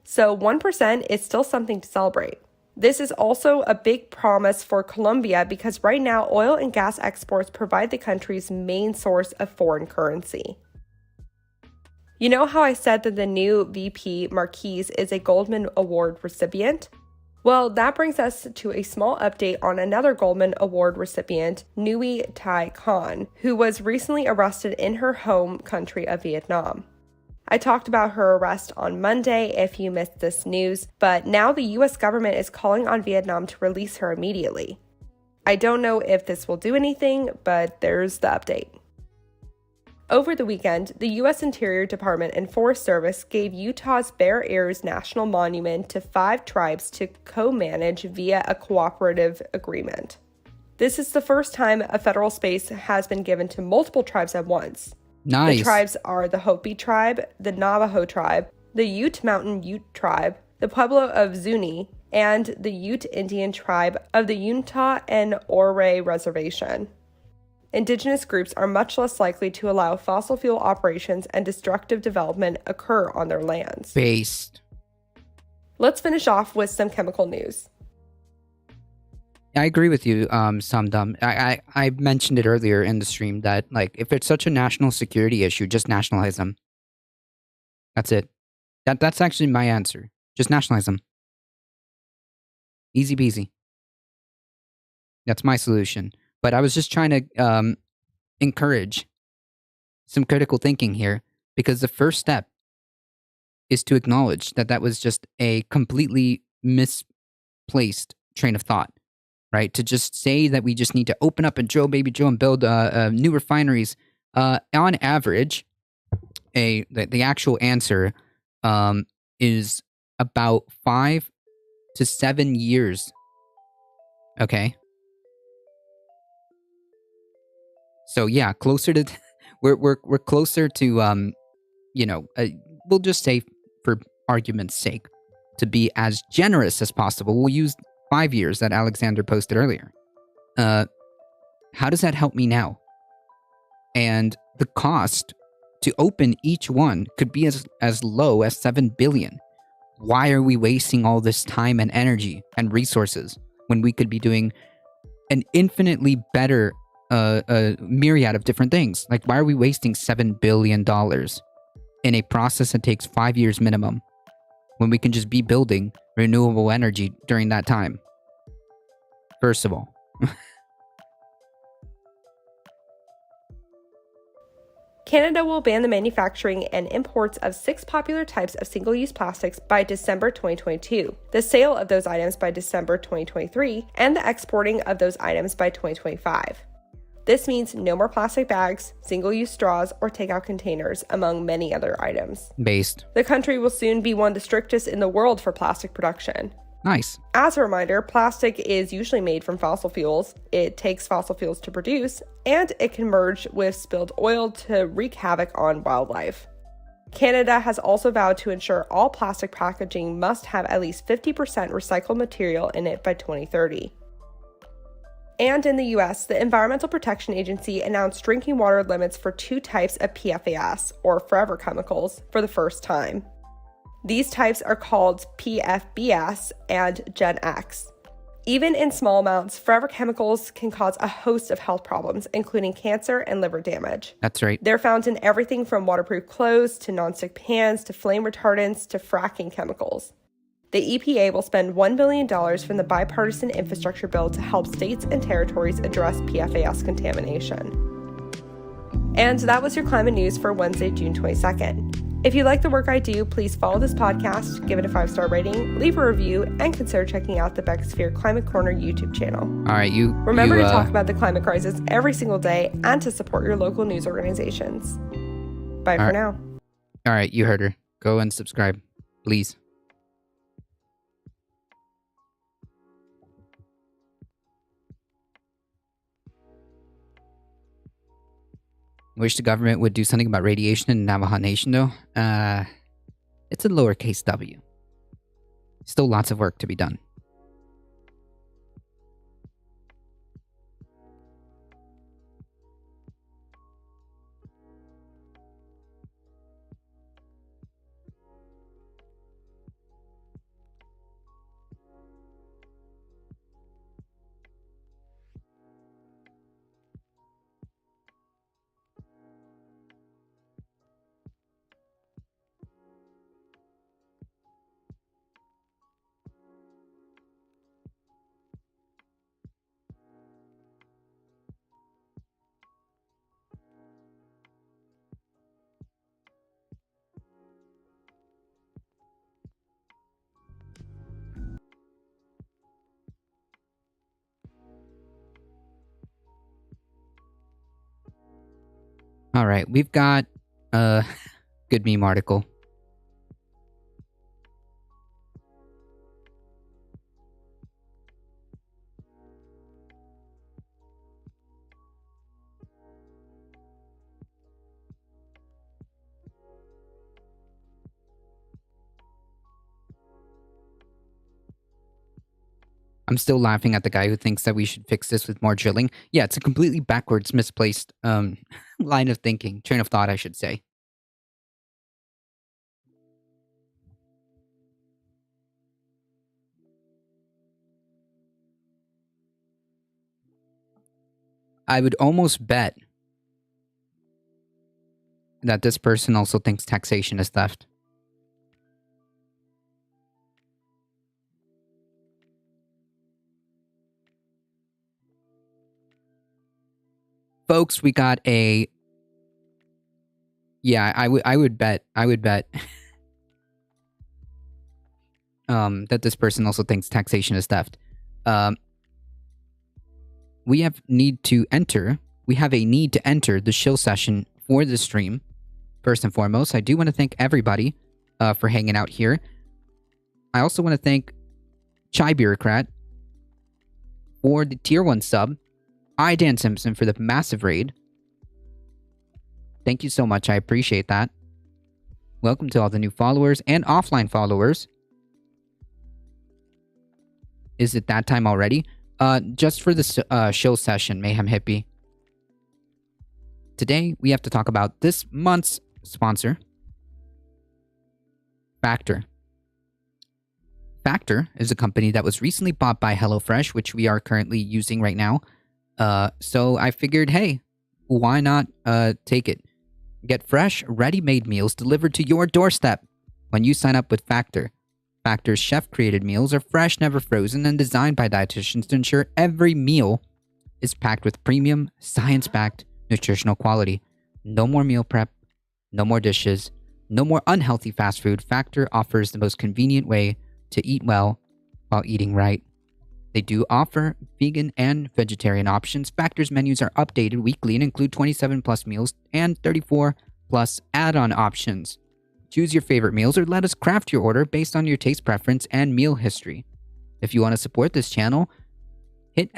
So 1% is still something to celebrate. This is also a big promise for Colombia because right now oil and gas exports provide the country's main source of foreign currency. You know how I said that the new VP Marquez is a Goldman Award recipient? Well, that brings us to a small update on another Goldman Award recipient, Nguyen Thi Con, who was recently arrested in her home country of Vietnam. I talked about her arrest on Monday if you missed this news, but now the US government is calling on Vietnam to release her immediately. I don't know if this will do anything, but there's the update. Over the weekend, the U.S. Interior Department and Forest Service gave Utah's Bear Ears National Monument to 5 tribes to co-manage via a cooperative agreement. This is the first time a federal space has been given to multiple tribes at once. Nice. The tribes are the Hopi tribe, the Navajo tribe, the Ute Mountain Ute tribe, the Pueblo of Zuni, and the Ute Indian tribe of the Uintah and Ouray Reservation. Indigenous groups are much less likely to allow fossil fuel operations and destructive development occur on their lands. Based. Let's finish off with some chemical news. I agree with you, Samdam. I mentioned it earlier in the stream that, like, if it's such a national security issue, just nationalize them. That's it. That's actually my answer. Just nationalize them. Easy peasy. That's my solution. But I was just trying to encourage some critical thinking here, because the first step is to acknowledge that that was just a completely misplaced train of thought. Right, to just say that we just need to open up and drill, baby drill, and build new refineries. On average, the actual answer is about 5 to 7 years. Okay, so yeah, closer to we're closer to we'll just say, for argument's sake, to be as generous as possible, we'll use 5 years that Alexander posted earlier. How does that help me now? And the cost to open each one could be as low as 7 billion. Why are we wasting all this time and energy and resources when we could be doing an infinitely better a myriad of different things. Like, why are we wasting $7 billion in a process that takes 5 years minimum when we can just be building renewable energy during that time? First of all. Canada will ban the manufacturing and imports of 6 popular types of single-use plastics by December 2022, the sale of those items by December 2023, and the exporting of those items by 2025. This means no more plastic bags, single-use straws, or takeout containers, among many other items. Based. The country will soon be one of the strictest in the world for plastic production. Nice. As a reminder, plastic is usually made from fossil fuels. It takes fossil fuels to produce, and it can merge with spilled oil to wreak havoc on wildlife. Canada has also vowed to ensure all plastic packaging must have at least 50% recycled material in it by 2030. And in the US, the Environmental Protection Agency announced drinking water limits for 2 types of PFAS, or forever chemicals, for the first time. These types are called PFBS and Gen X. Even in small amounts, forever chemicals can cause a host of health problems, including cancer and liver damage. That's right. They're found in everything from waterproof clothes to nonstick pans to flame retardants to fracking chemicals. The EPA will spend $1 billion from the bipartisan infrastructure bill to help states and territories address PFAS contamination. And that was your climate news for Wednesday, June 22nd. If you like the work I do, please follow this podcast, give it a 5-star rating, leave a review, and consider checking out the Beckosphere Climate Corner YouTube channel. All right, Remember to talk about the climate crisis every single day and to support your local news organizations. Bye for now. All right, you heard her. Go and subscribe, please. Wish the government would do something about radiation in Navajo Nation, though. It's a lowercase w. Still lots of work to be done. All right, we've got a good meme article. I'm still laughing at the guy who thinks that we should fix this with more drilling. Yeah, it's a completely backwards, misplaced line of thinking, train of thought, I should say. I would almost bet that this person also thinks taxation is theft. Folks, we got a... Yeah, I would bet that this person also thinks taxation is theft. We have a need to enter the shill session for the stream. First and foremost, I do want to thank everybody for hanging out here. I also want to thank Chai Bureaucrat for the tier 1 sub. Dan Simpson for the massive raid. Thank you so much. I appreciate that. Welcome to all the new followers and offline followers. Is it that time already? Just for the show session, Mayhem Hippie. Today, we have to talk about this month's sponsor, Factor. Factor is a company that was recently bought by HelloFresh, which we are currently using right now. So I figured, hey, why not take it? Get fresh, ready-made meals delivered to your doorstep when you sign up with Factor. Factor's chef-created meals are fresh, never frozen, and designed by dietitians to ensure every meal is packed with premium, science-backed nutritional quality. No more meal prep, no more dishes, no more unhealthy fast food. Factor offers the most convenient way to eat well while eating right. They do offer vegan and vegetarian options. Factor's menus are updated weekly and include 27 plus meals and 34 plus add-on options. Choose your favorite meals or let us craft your order based on your taste preference and meal history. If you want to support this channel, hit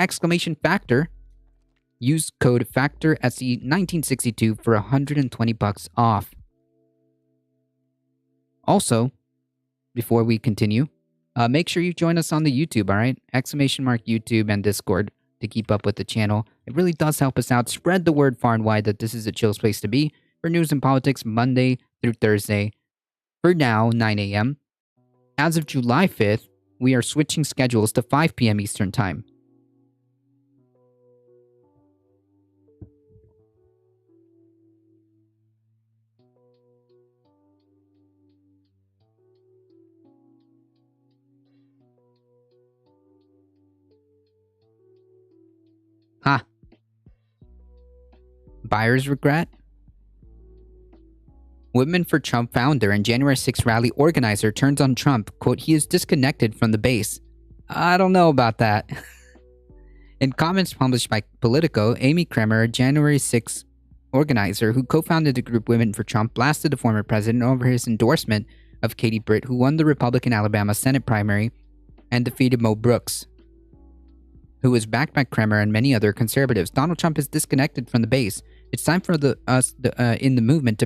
!Factor. Use code FACTORSE1962 for $120 off. Also, before we continue, make sure you join us on the YouTube, all right? !YouTube and Discord to keep up with the channel. It really does help us out. Spread the word far and wide that this is a chill place to be for news and politics Monday through Thursday. For now, 9 a.m. As of July 5th, we are switching schedules to 5 p.m. Eastern Time. Ha! Buyer's regret? Women for Trump founder and January 6th rally organizer turns on Trump. Quote, he is disconnected from the base. I don't know about that. In comments published by Politico, Amy Kremer, a January 6th organizer who co-founded the group Women for Trump, blasted the former president over his endorsement of Katie Britt, who won the Republican Alabama Senate primary and defeated Mo Brooks, who was backed by Kremer and many other conservatives. Donald Trump is disconnected from the base. It's time for us in the movement to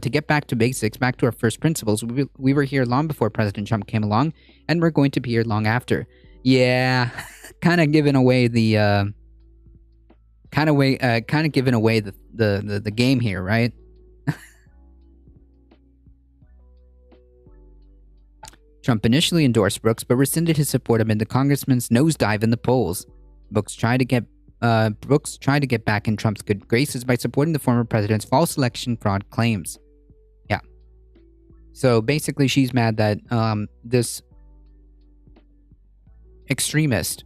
get back to basics, back to our first principles. We were here long before President Trump came along, and we're going to be here long after. Yeah, kind of giving away the the game here, right? Trump initially endorsed Brooks, but rescinded his support amid the congressman's nosedive in the polls. Brooks tried to get back in Trump's good graces by supporting the former president's false election fraud claims. Yeah. So basically, she's mad that this extremist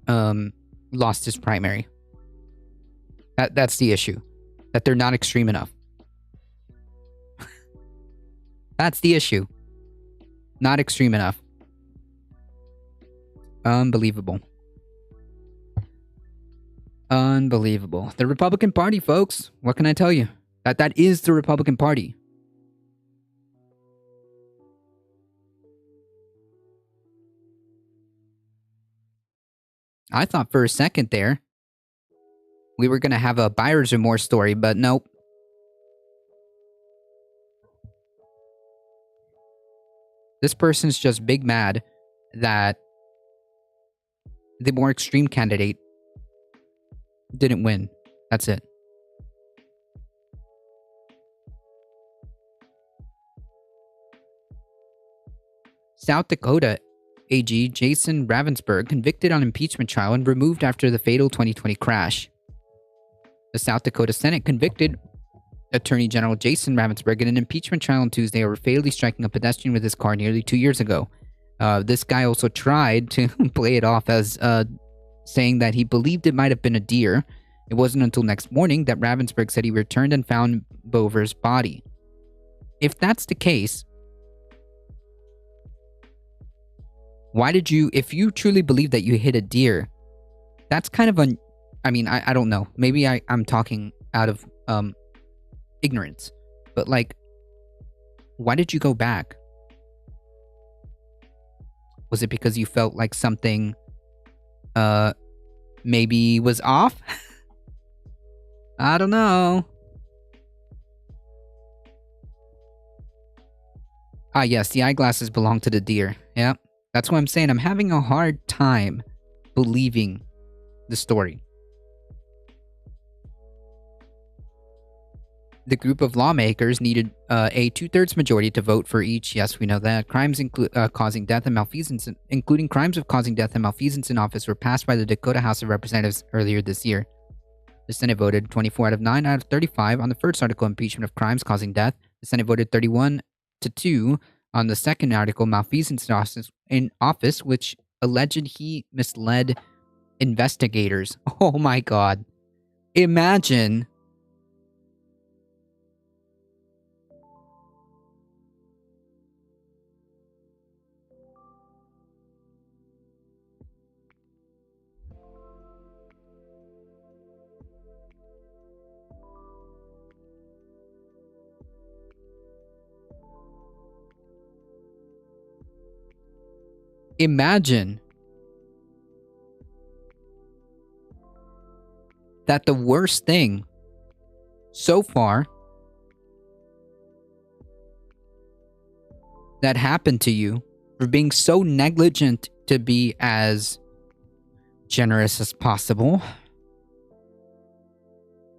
lost his primary. That's the issue. That they're not extreme enough. That's the issue. Not extreme enough. Unbelievable. Unbelievable. The Republican Party, folks. What can I tell you? That is the Republican Party. I thought for a second there we were going to have a buyer's remorse story, but nope. This person's just big mad that the more extreme candidate didn't win. That's it. South Dakota AG Jason Ravensburg convicted on impeachment trial and removed after the fatal 2020 crash. The South Dakota Senate convicted Attorney General Jason Ravensburg in an impeachment trial on Tuesday over fatally striking a pedestrian with his car nearly 2 years ago. This guy also tried to play it off as saying that he believed it might have been a deer. It wasn't until next morning that Ravensburg said he returned and found Bover's body. If that's the case, why did you, if you truly believe that you hit a deer, that's kind of I don't know. Maybe I'm talking out of ignorance. But like, why did you go back? Was it because you felt like something maybe was off? I don't know. Ah, yes, the eyeglasses belong to the deer. Yeah, that's what I'm saying. I'm having a hard time believing the story. The group of lawmakers needed a 2/3 majority to vote for each. Yes, we know that. Crimes causing death and malfeasance, including crimes of causing death and malfeasance in office, were passed by the Dakota House of Representatives earlier this year. The Senate voted 24 out of 9 out of 35 on the first article, impeachment of crimes causing death. The Senate voted 31-2 on the second article, malfeasance in office, which alleged he misled investigators. Oh my God. Imagine. Imagine that the worst thing so far that happened to you for being so negligent to be as generous as possible.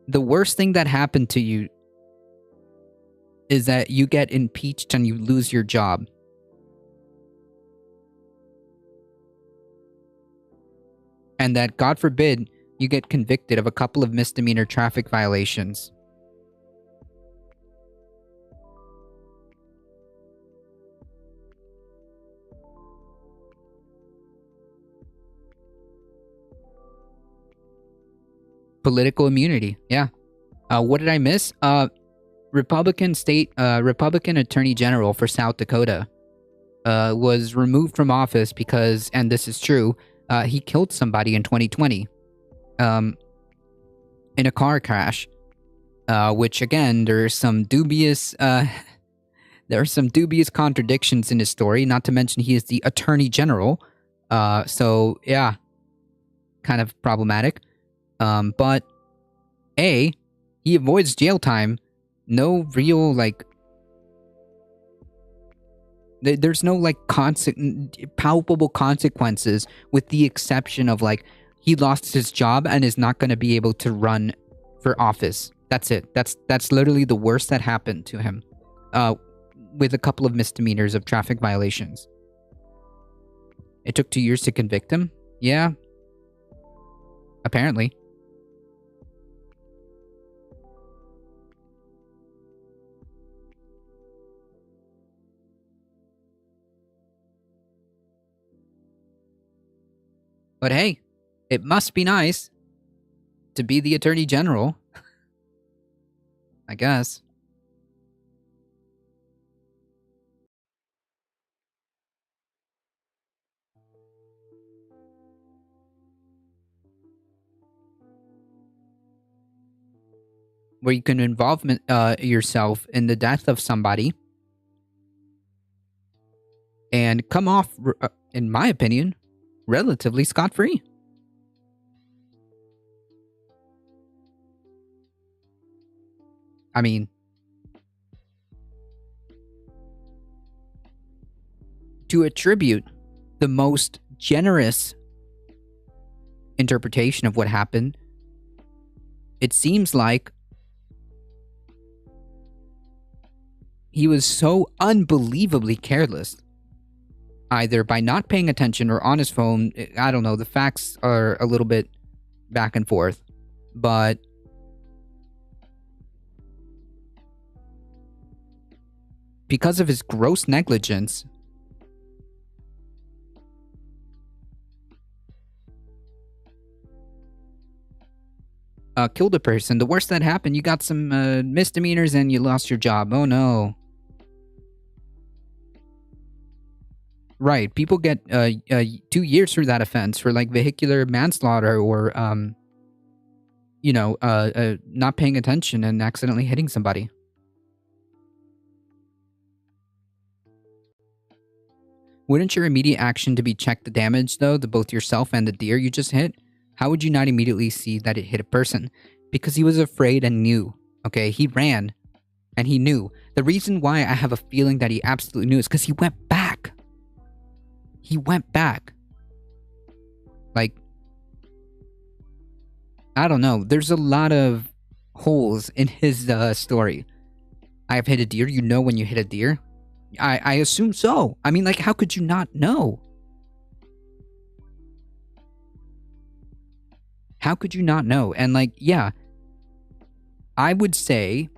The worst thing that happened to you is that you get impeached and you lose your job. And that, God forbid, you get convicted of a couple of misdemeanor traffic violations. Political immunity, yeah. What did I miss? Republican Attorney General for South Dakota was removed from office because, and this is true, he killed somebody in 2020 in a car crash, which again, there are some dubious contradictions in his story, not to mention he is the Attorney General. So yeah, kind of problematic. But he avoids jail time. No real, there's no, palpable consequences, with the exception of, he lost his job and is not going to be able to run for office. That's it. That's literally the worst that happened to him. With a couple of misdemeanors of traffic violations. It took 2 years to convict him? Yeah. Apparently. But hey, it must be nice to be the Attorney General. I guess. Where you can involve yourself in the death of somebody and come off, in my opinion, relatively scot-free. I mean, to attribute the most generous interpretation of what happened, it seems like he was so unbelievably careless, either by not paying attention or on his phone. I don't know, the facts are a little bit back and forth, but because of his gross negligence, killed a person. The worst that happened, you got some misdemeanors and you lost your job. Oh no. Right, people get 2 years for that offense, for vehicular manslaughter or not paying attention and accidentally hitting somebody. Wouldn't your immediate action to be check the damage, though, to both yourself and the deer you just hit? How would you not immediately see that it hit a person? Because he was afraid and knew. Okay, he ran and he knew. The reason why I have a feeling that he absolutely knew is because he went back. He went back. I don't know. There's a lot of holes in his story. I have hit a deer. You know when you hit a deer? I assume so. I mean, like, how could you not know? How could you not know? And like, yeah, I would say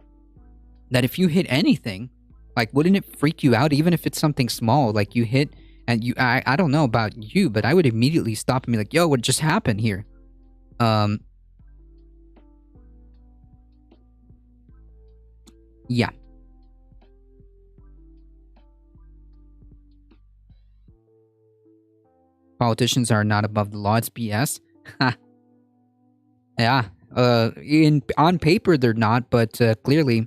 that if you hit anything, like, wouldn't it freak you out, even if it's something small? Like, you hit, and I don't know about you, but I would immediately stop and be like, yo, what just happened here? Yeah. Politicians are not above the law. It's BS. Yeah. On paper they're not, but clearly,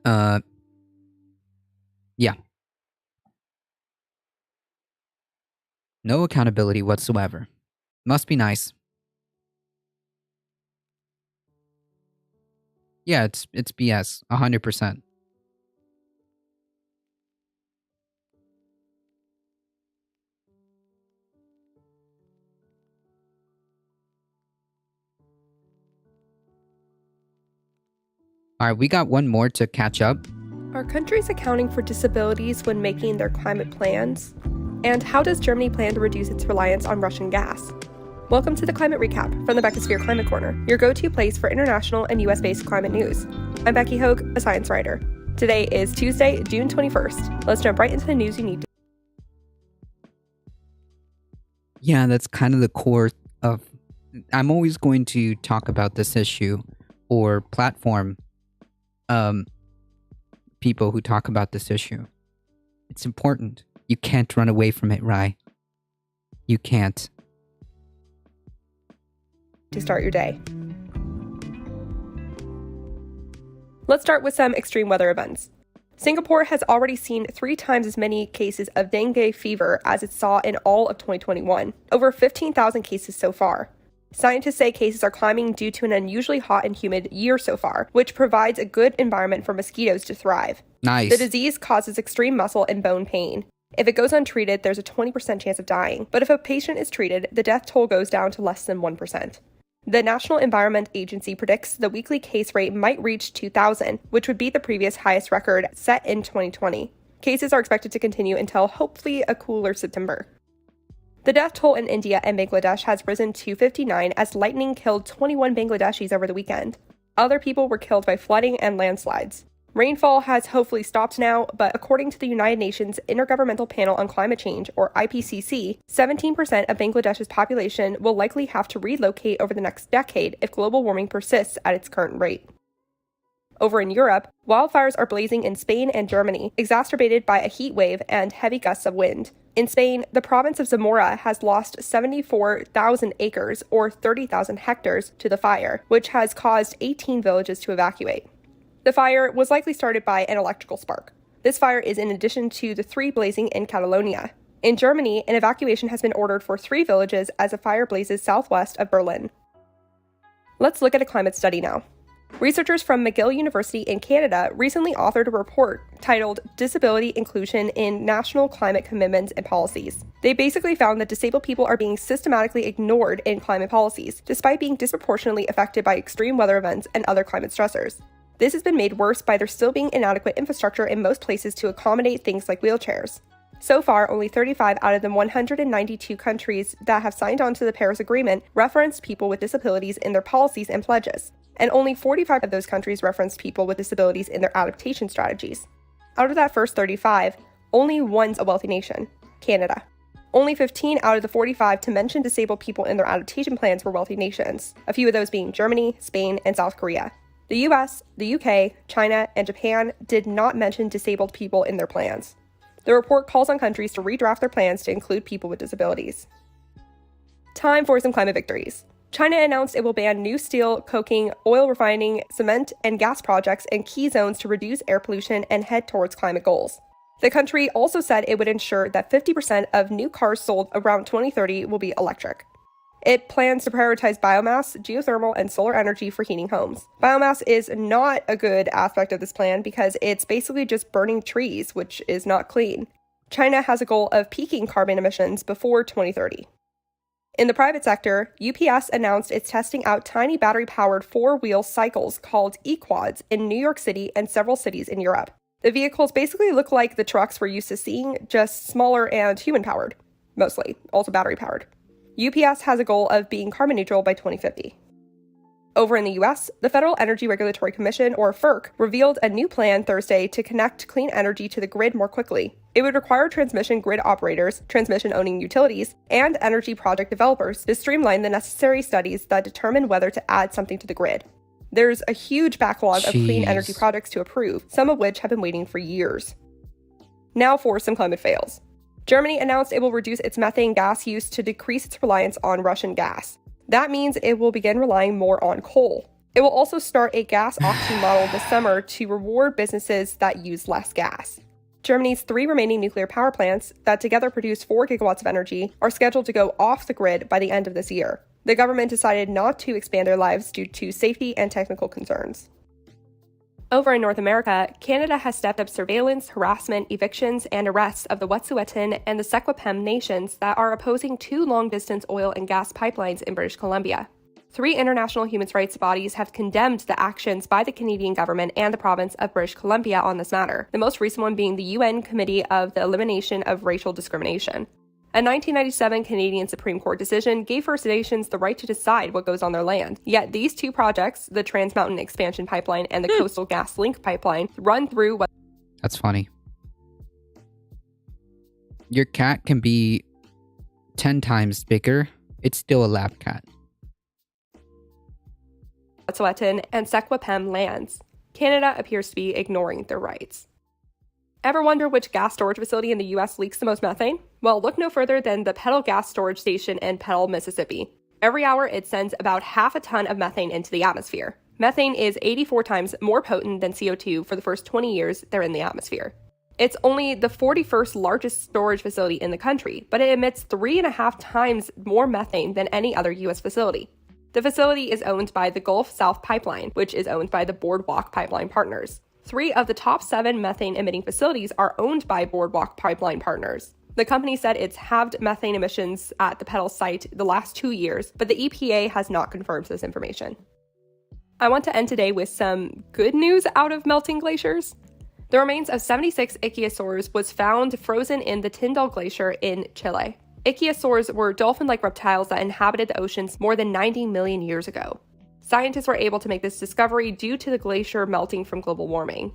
yeah. No accountability whatsoever. Must be nice. Yeah, it's BS, 100%. All right, we got one more to catch up. Are countries accounting for disabilities when making their climate plans? And how does Germany plan to reduce its reliance on Russian gas? Welcome to the Climate Recap from the Beckosphere Climate Corner, your go-to place for international and US-based climate news. I'm Becky Hogue, a science writer. Today is Tuesday, June 21st. Let's jump right into the news you need to. Yeah, that's kind of the core of... I'm always going to talk about this issue or platform people who talk about this issue. It's important. You can't run away from it, Rai. You can't. To start your day. Let's start with some extreme weather events. Singapore has already seen 3 times as many cases of dengue fever as it saw in all of 2021, over 15,000 cases so far. Scientists say cases are climbing due to an unusually hot and humid year so far, which provides a good environment for mosquitoes to thrive. Nice. The disease causes extreme muscle and bone pain. If it goes untreated, there's a 20% chance of dying, but if a patient is treated, the death toll goes down to less than 1%. The National Environment Agency predicts the weekly case rate might reach 2,000, which would beat the previous highest record set in 2020. Cases are expected to continue until hopefully a cooler September. The death toll in India and Bangladesh has risen to 59 as lightning killed 21 Bangladeshis over the weekend. Other people were killed by flooding and landslides. Rainfall has hopefully stopped now, but according to the United Nations Intergovernmental Panel on Climate Change, or IPCC, 17% of Bangladesh's population will likely have to relocate over the next decade if global warming persists at its current rate. Over in Europe, wildfires are blazing in Spain and Germany, exacerbated by a heat wave and heavy gusts of wind. In Spain, the province of Zamora has lost 74,000 acres, or 30,000 hectares, to the fire, which has caused 18 villages to evacuate. The fire was likely started by an electrical spark. This fire is in addition to the 3 blazing in Catalonia. In Germany, an evacuation has been ordered for 3 villages as a fire blazes southwest of Berlin. Let's look at a climate study now. Researchers from McGill University in Canada recently authored a report titled Disability Inclusion in National Climate Commitments and Policies. They basically found that disabled people are being systematically ignored in climate policies, despite being disproportionately affected by extreme weather events and other climate stressors. This has been made worse by there still being inadequate infrastructure in most places to accommodate things like wheelchairs. So far, only 35 out of the 192 countries that have signed on to the Paris Agreement referenced people with disabilities in their policies and pledges, and only 45 of those countries referenced people with disabilities in their adaptation strategies. Out of that first 35, only one's a wealthy nation, Canada. Only 15 out of the 45 to mention disabled people in their adaptation plans were wealthy nations, a few of those being Germany, Spain, and South Korea. The US, the UK, China, and Japan did not mention disabled people in their plans. The report calls on countries to redraft their plans to include people with disabilities. Time for some climate victories. China announced it will ban new steel, coking, oil refining, cement, and gas projects in key zones to reduce air pollution and head towards climate goals. The country also said it would ensure that 50% of new cars sold around 2030 will be electric. It plans to prioritize biomass, geothermal, and solar energy for heating homes. Biomass is not a good aspect of this plan because it's basically just burning trees, which is not clean. China has a goal of peaking carbon emissions before 2030. In the private sector, UPS announced it's testing out tiny battery-powered four-wheel cycles called e-quads in New York City and several cities in Europe. The vehicles basically look like the trucks we're used to seeing, just smaller and human-powered. Mostly, also battery-powered. UPS has a goal of being carbon neutral by 2050. Over in the US, the Federal Energy Regulatory Commission, or FERC, revealed a new plan Thursday to connect clean energy to the grid more quickly. It would require transmission grid operators, transmission-owning utilities, and energy project developers to streamline the necessary studies that determine whether to add something to the grid. There's a huge backlog of clean energy projects to approve, some of which have been waiting for years. Now for some climate fails. Germany announced it will reduce its methane gas use to decrease its reliance on Russian gas. That means it will begin relying more on coal. It will also start a gas auction model this summer to reward businesses that use less gas. Germany's 3 remaining nuclear power plants, that together produce 4 gigawatts of energy, are scheduled to go off the grid by the end of this year. The government decided not to expand their lives due to safety and technical concerns. Over in North America, Canada has stepped up surveillance, harassment, evictions, and arrests of the Wet'suwet'en and the Secwepemc nations that are opposing 2 long-distance oil and gas pipelines in British Columbia. 3 international human rights bodies have condemned the actions by the Canadian government and the province of British Columbia on this matter, the most recent one being the UN Committee of the Elimination of Racial Discrimination. A 1997 Canadian Supreme Court decision gave First Nations the right to decide what goes on their land. Yet these 2 projects, the Trans Mountain Expansion Pipeline and the Coastal GasLink Pipeline, run through what... That's funny. Your cat can be 10 times bigger. It's still a lab cat. Wet'suwet'en and Secwepemc lands. Canada appears to be ignoring their rights. Ever wonder which gas storage facility in the US leaks the most methane? Well, look no further than the Petal Gas Storage Station in Petal, Mississippi. Every hour, it sends about half a ton of methane into the atmosphere. Methane is 84 times more potent than CO2 for the first 20 years they're in the atmosphere. It's only the 41st largest storage facility in the country, but it emits 3.5 times more methane than any other US facility. The facility is owned by the Gulf South Pipeline, which is owned by the Boardwalk Pipeline Partners. 3 of the top 7 methane-emitting facilities are owned by Boardwalk Pipeline Partners. The company said it's halved methane emissions at the Petal site the last 2 years, but the EPA has not confirmed this information. I want to end today with some good news out of melting glaciers. The remains of 76 ichthyosaurs was found frozen in the Tyndall Glacier in Chile. Ichthyosaurs were dolphin-like reptiles that inhabited the oceans more than 90 million years ago. Scientists were able to make this discovery due to the glacier melting from global warming.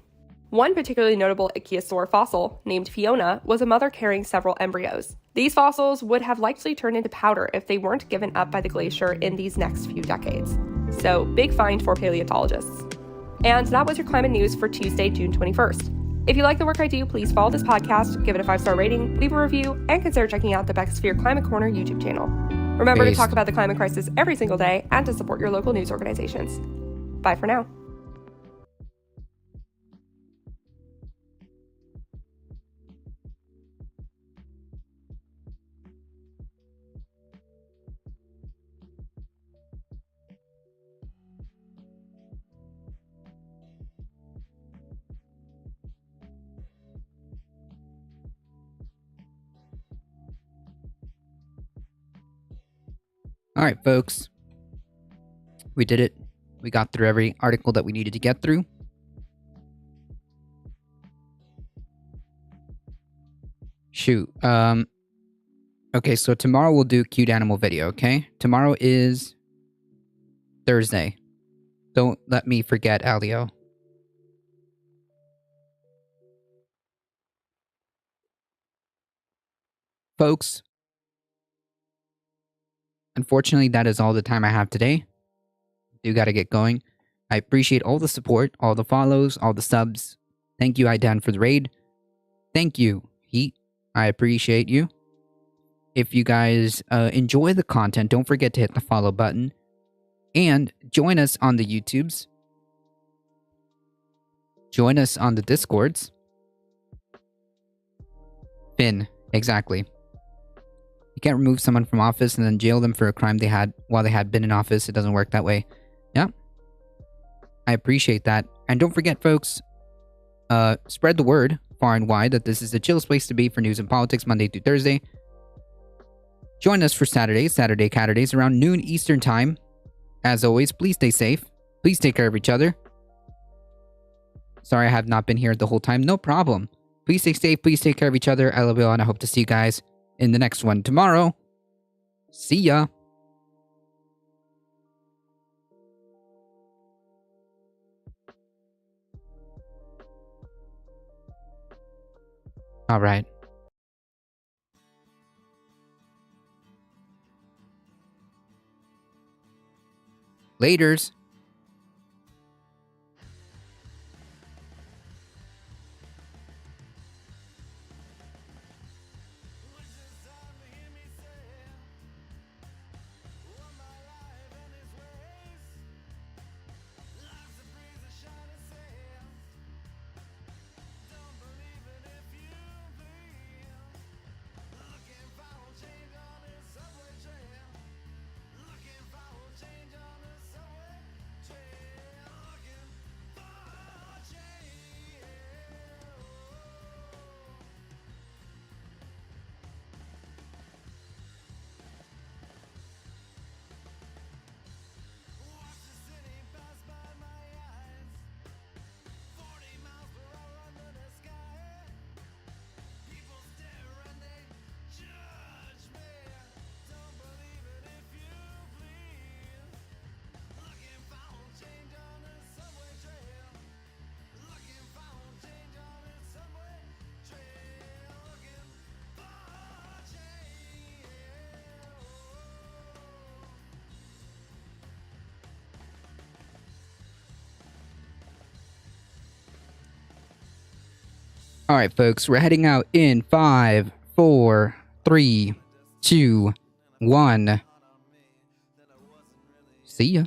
One particularly notable ichthyosaur fossil, named Fiona, was a mother carrying several embryos. These fossils would have likely turned into powder if they weren't given up by the glacier in these next few decades. So, big find for paleontologists. And that was your climate news for Tuesday, June 21st. If you like the work I do, please follow this podcast, give it a 5-star rating, leave a review, and consider checking out the Beckosphere Climate Corner YouTube channel. Remember to talk about the climate crisis every single day and to support your local news organizations. Bye for now. All right, folks. We did it. We got through every article that we needed to get through. Shoot. Okay, so tomorrow we'll do cute animal video, okay? Tomorrow is Thursday. Don't let me forget, Alio. Folks, unfortunately, that is all the time I have today. Do gotta get going. I appreciate all the support, all the follows, all the subs. Thank you, Idan, for the raid. Thank you, Heat. I appreciate you. If you guys enjoy the content, don't forget to hit the follow button. And join us on the YouTubes. Join us on the Discords. Finn, exactly. You can't remove someone from office and then jail them for a crime they had while they had been in office. It doesn't work that way. Yeah. I appreciate that. And don't forget, folks, spread the word far and wide that this is the chillest place to be for news and politics Monday through Thursday. Join us for Saturday Catterdays around noon Eastern Time. As always, please stay safe. Please take care of each other. Sorry I have not been here the whole time. No problem. Please stay safe. Please take care of each other. I love you all, and I hope to see you guys in the next one tomorrow. See ya. All right. Laters. All right, folks, we're heading out in 5, 4, 3, 2, 1. See ya.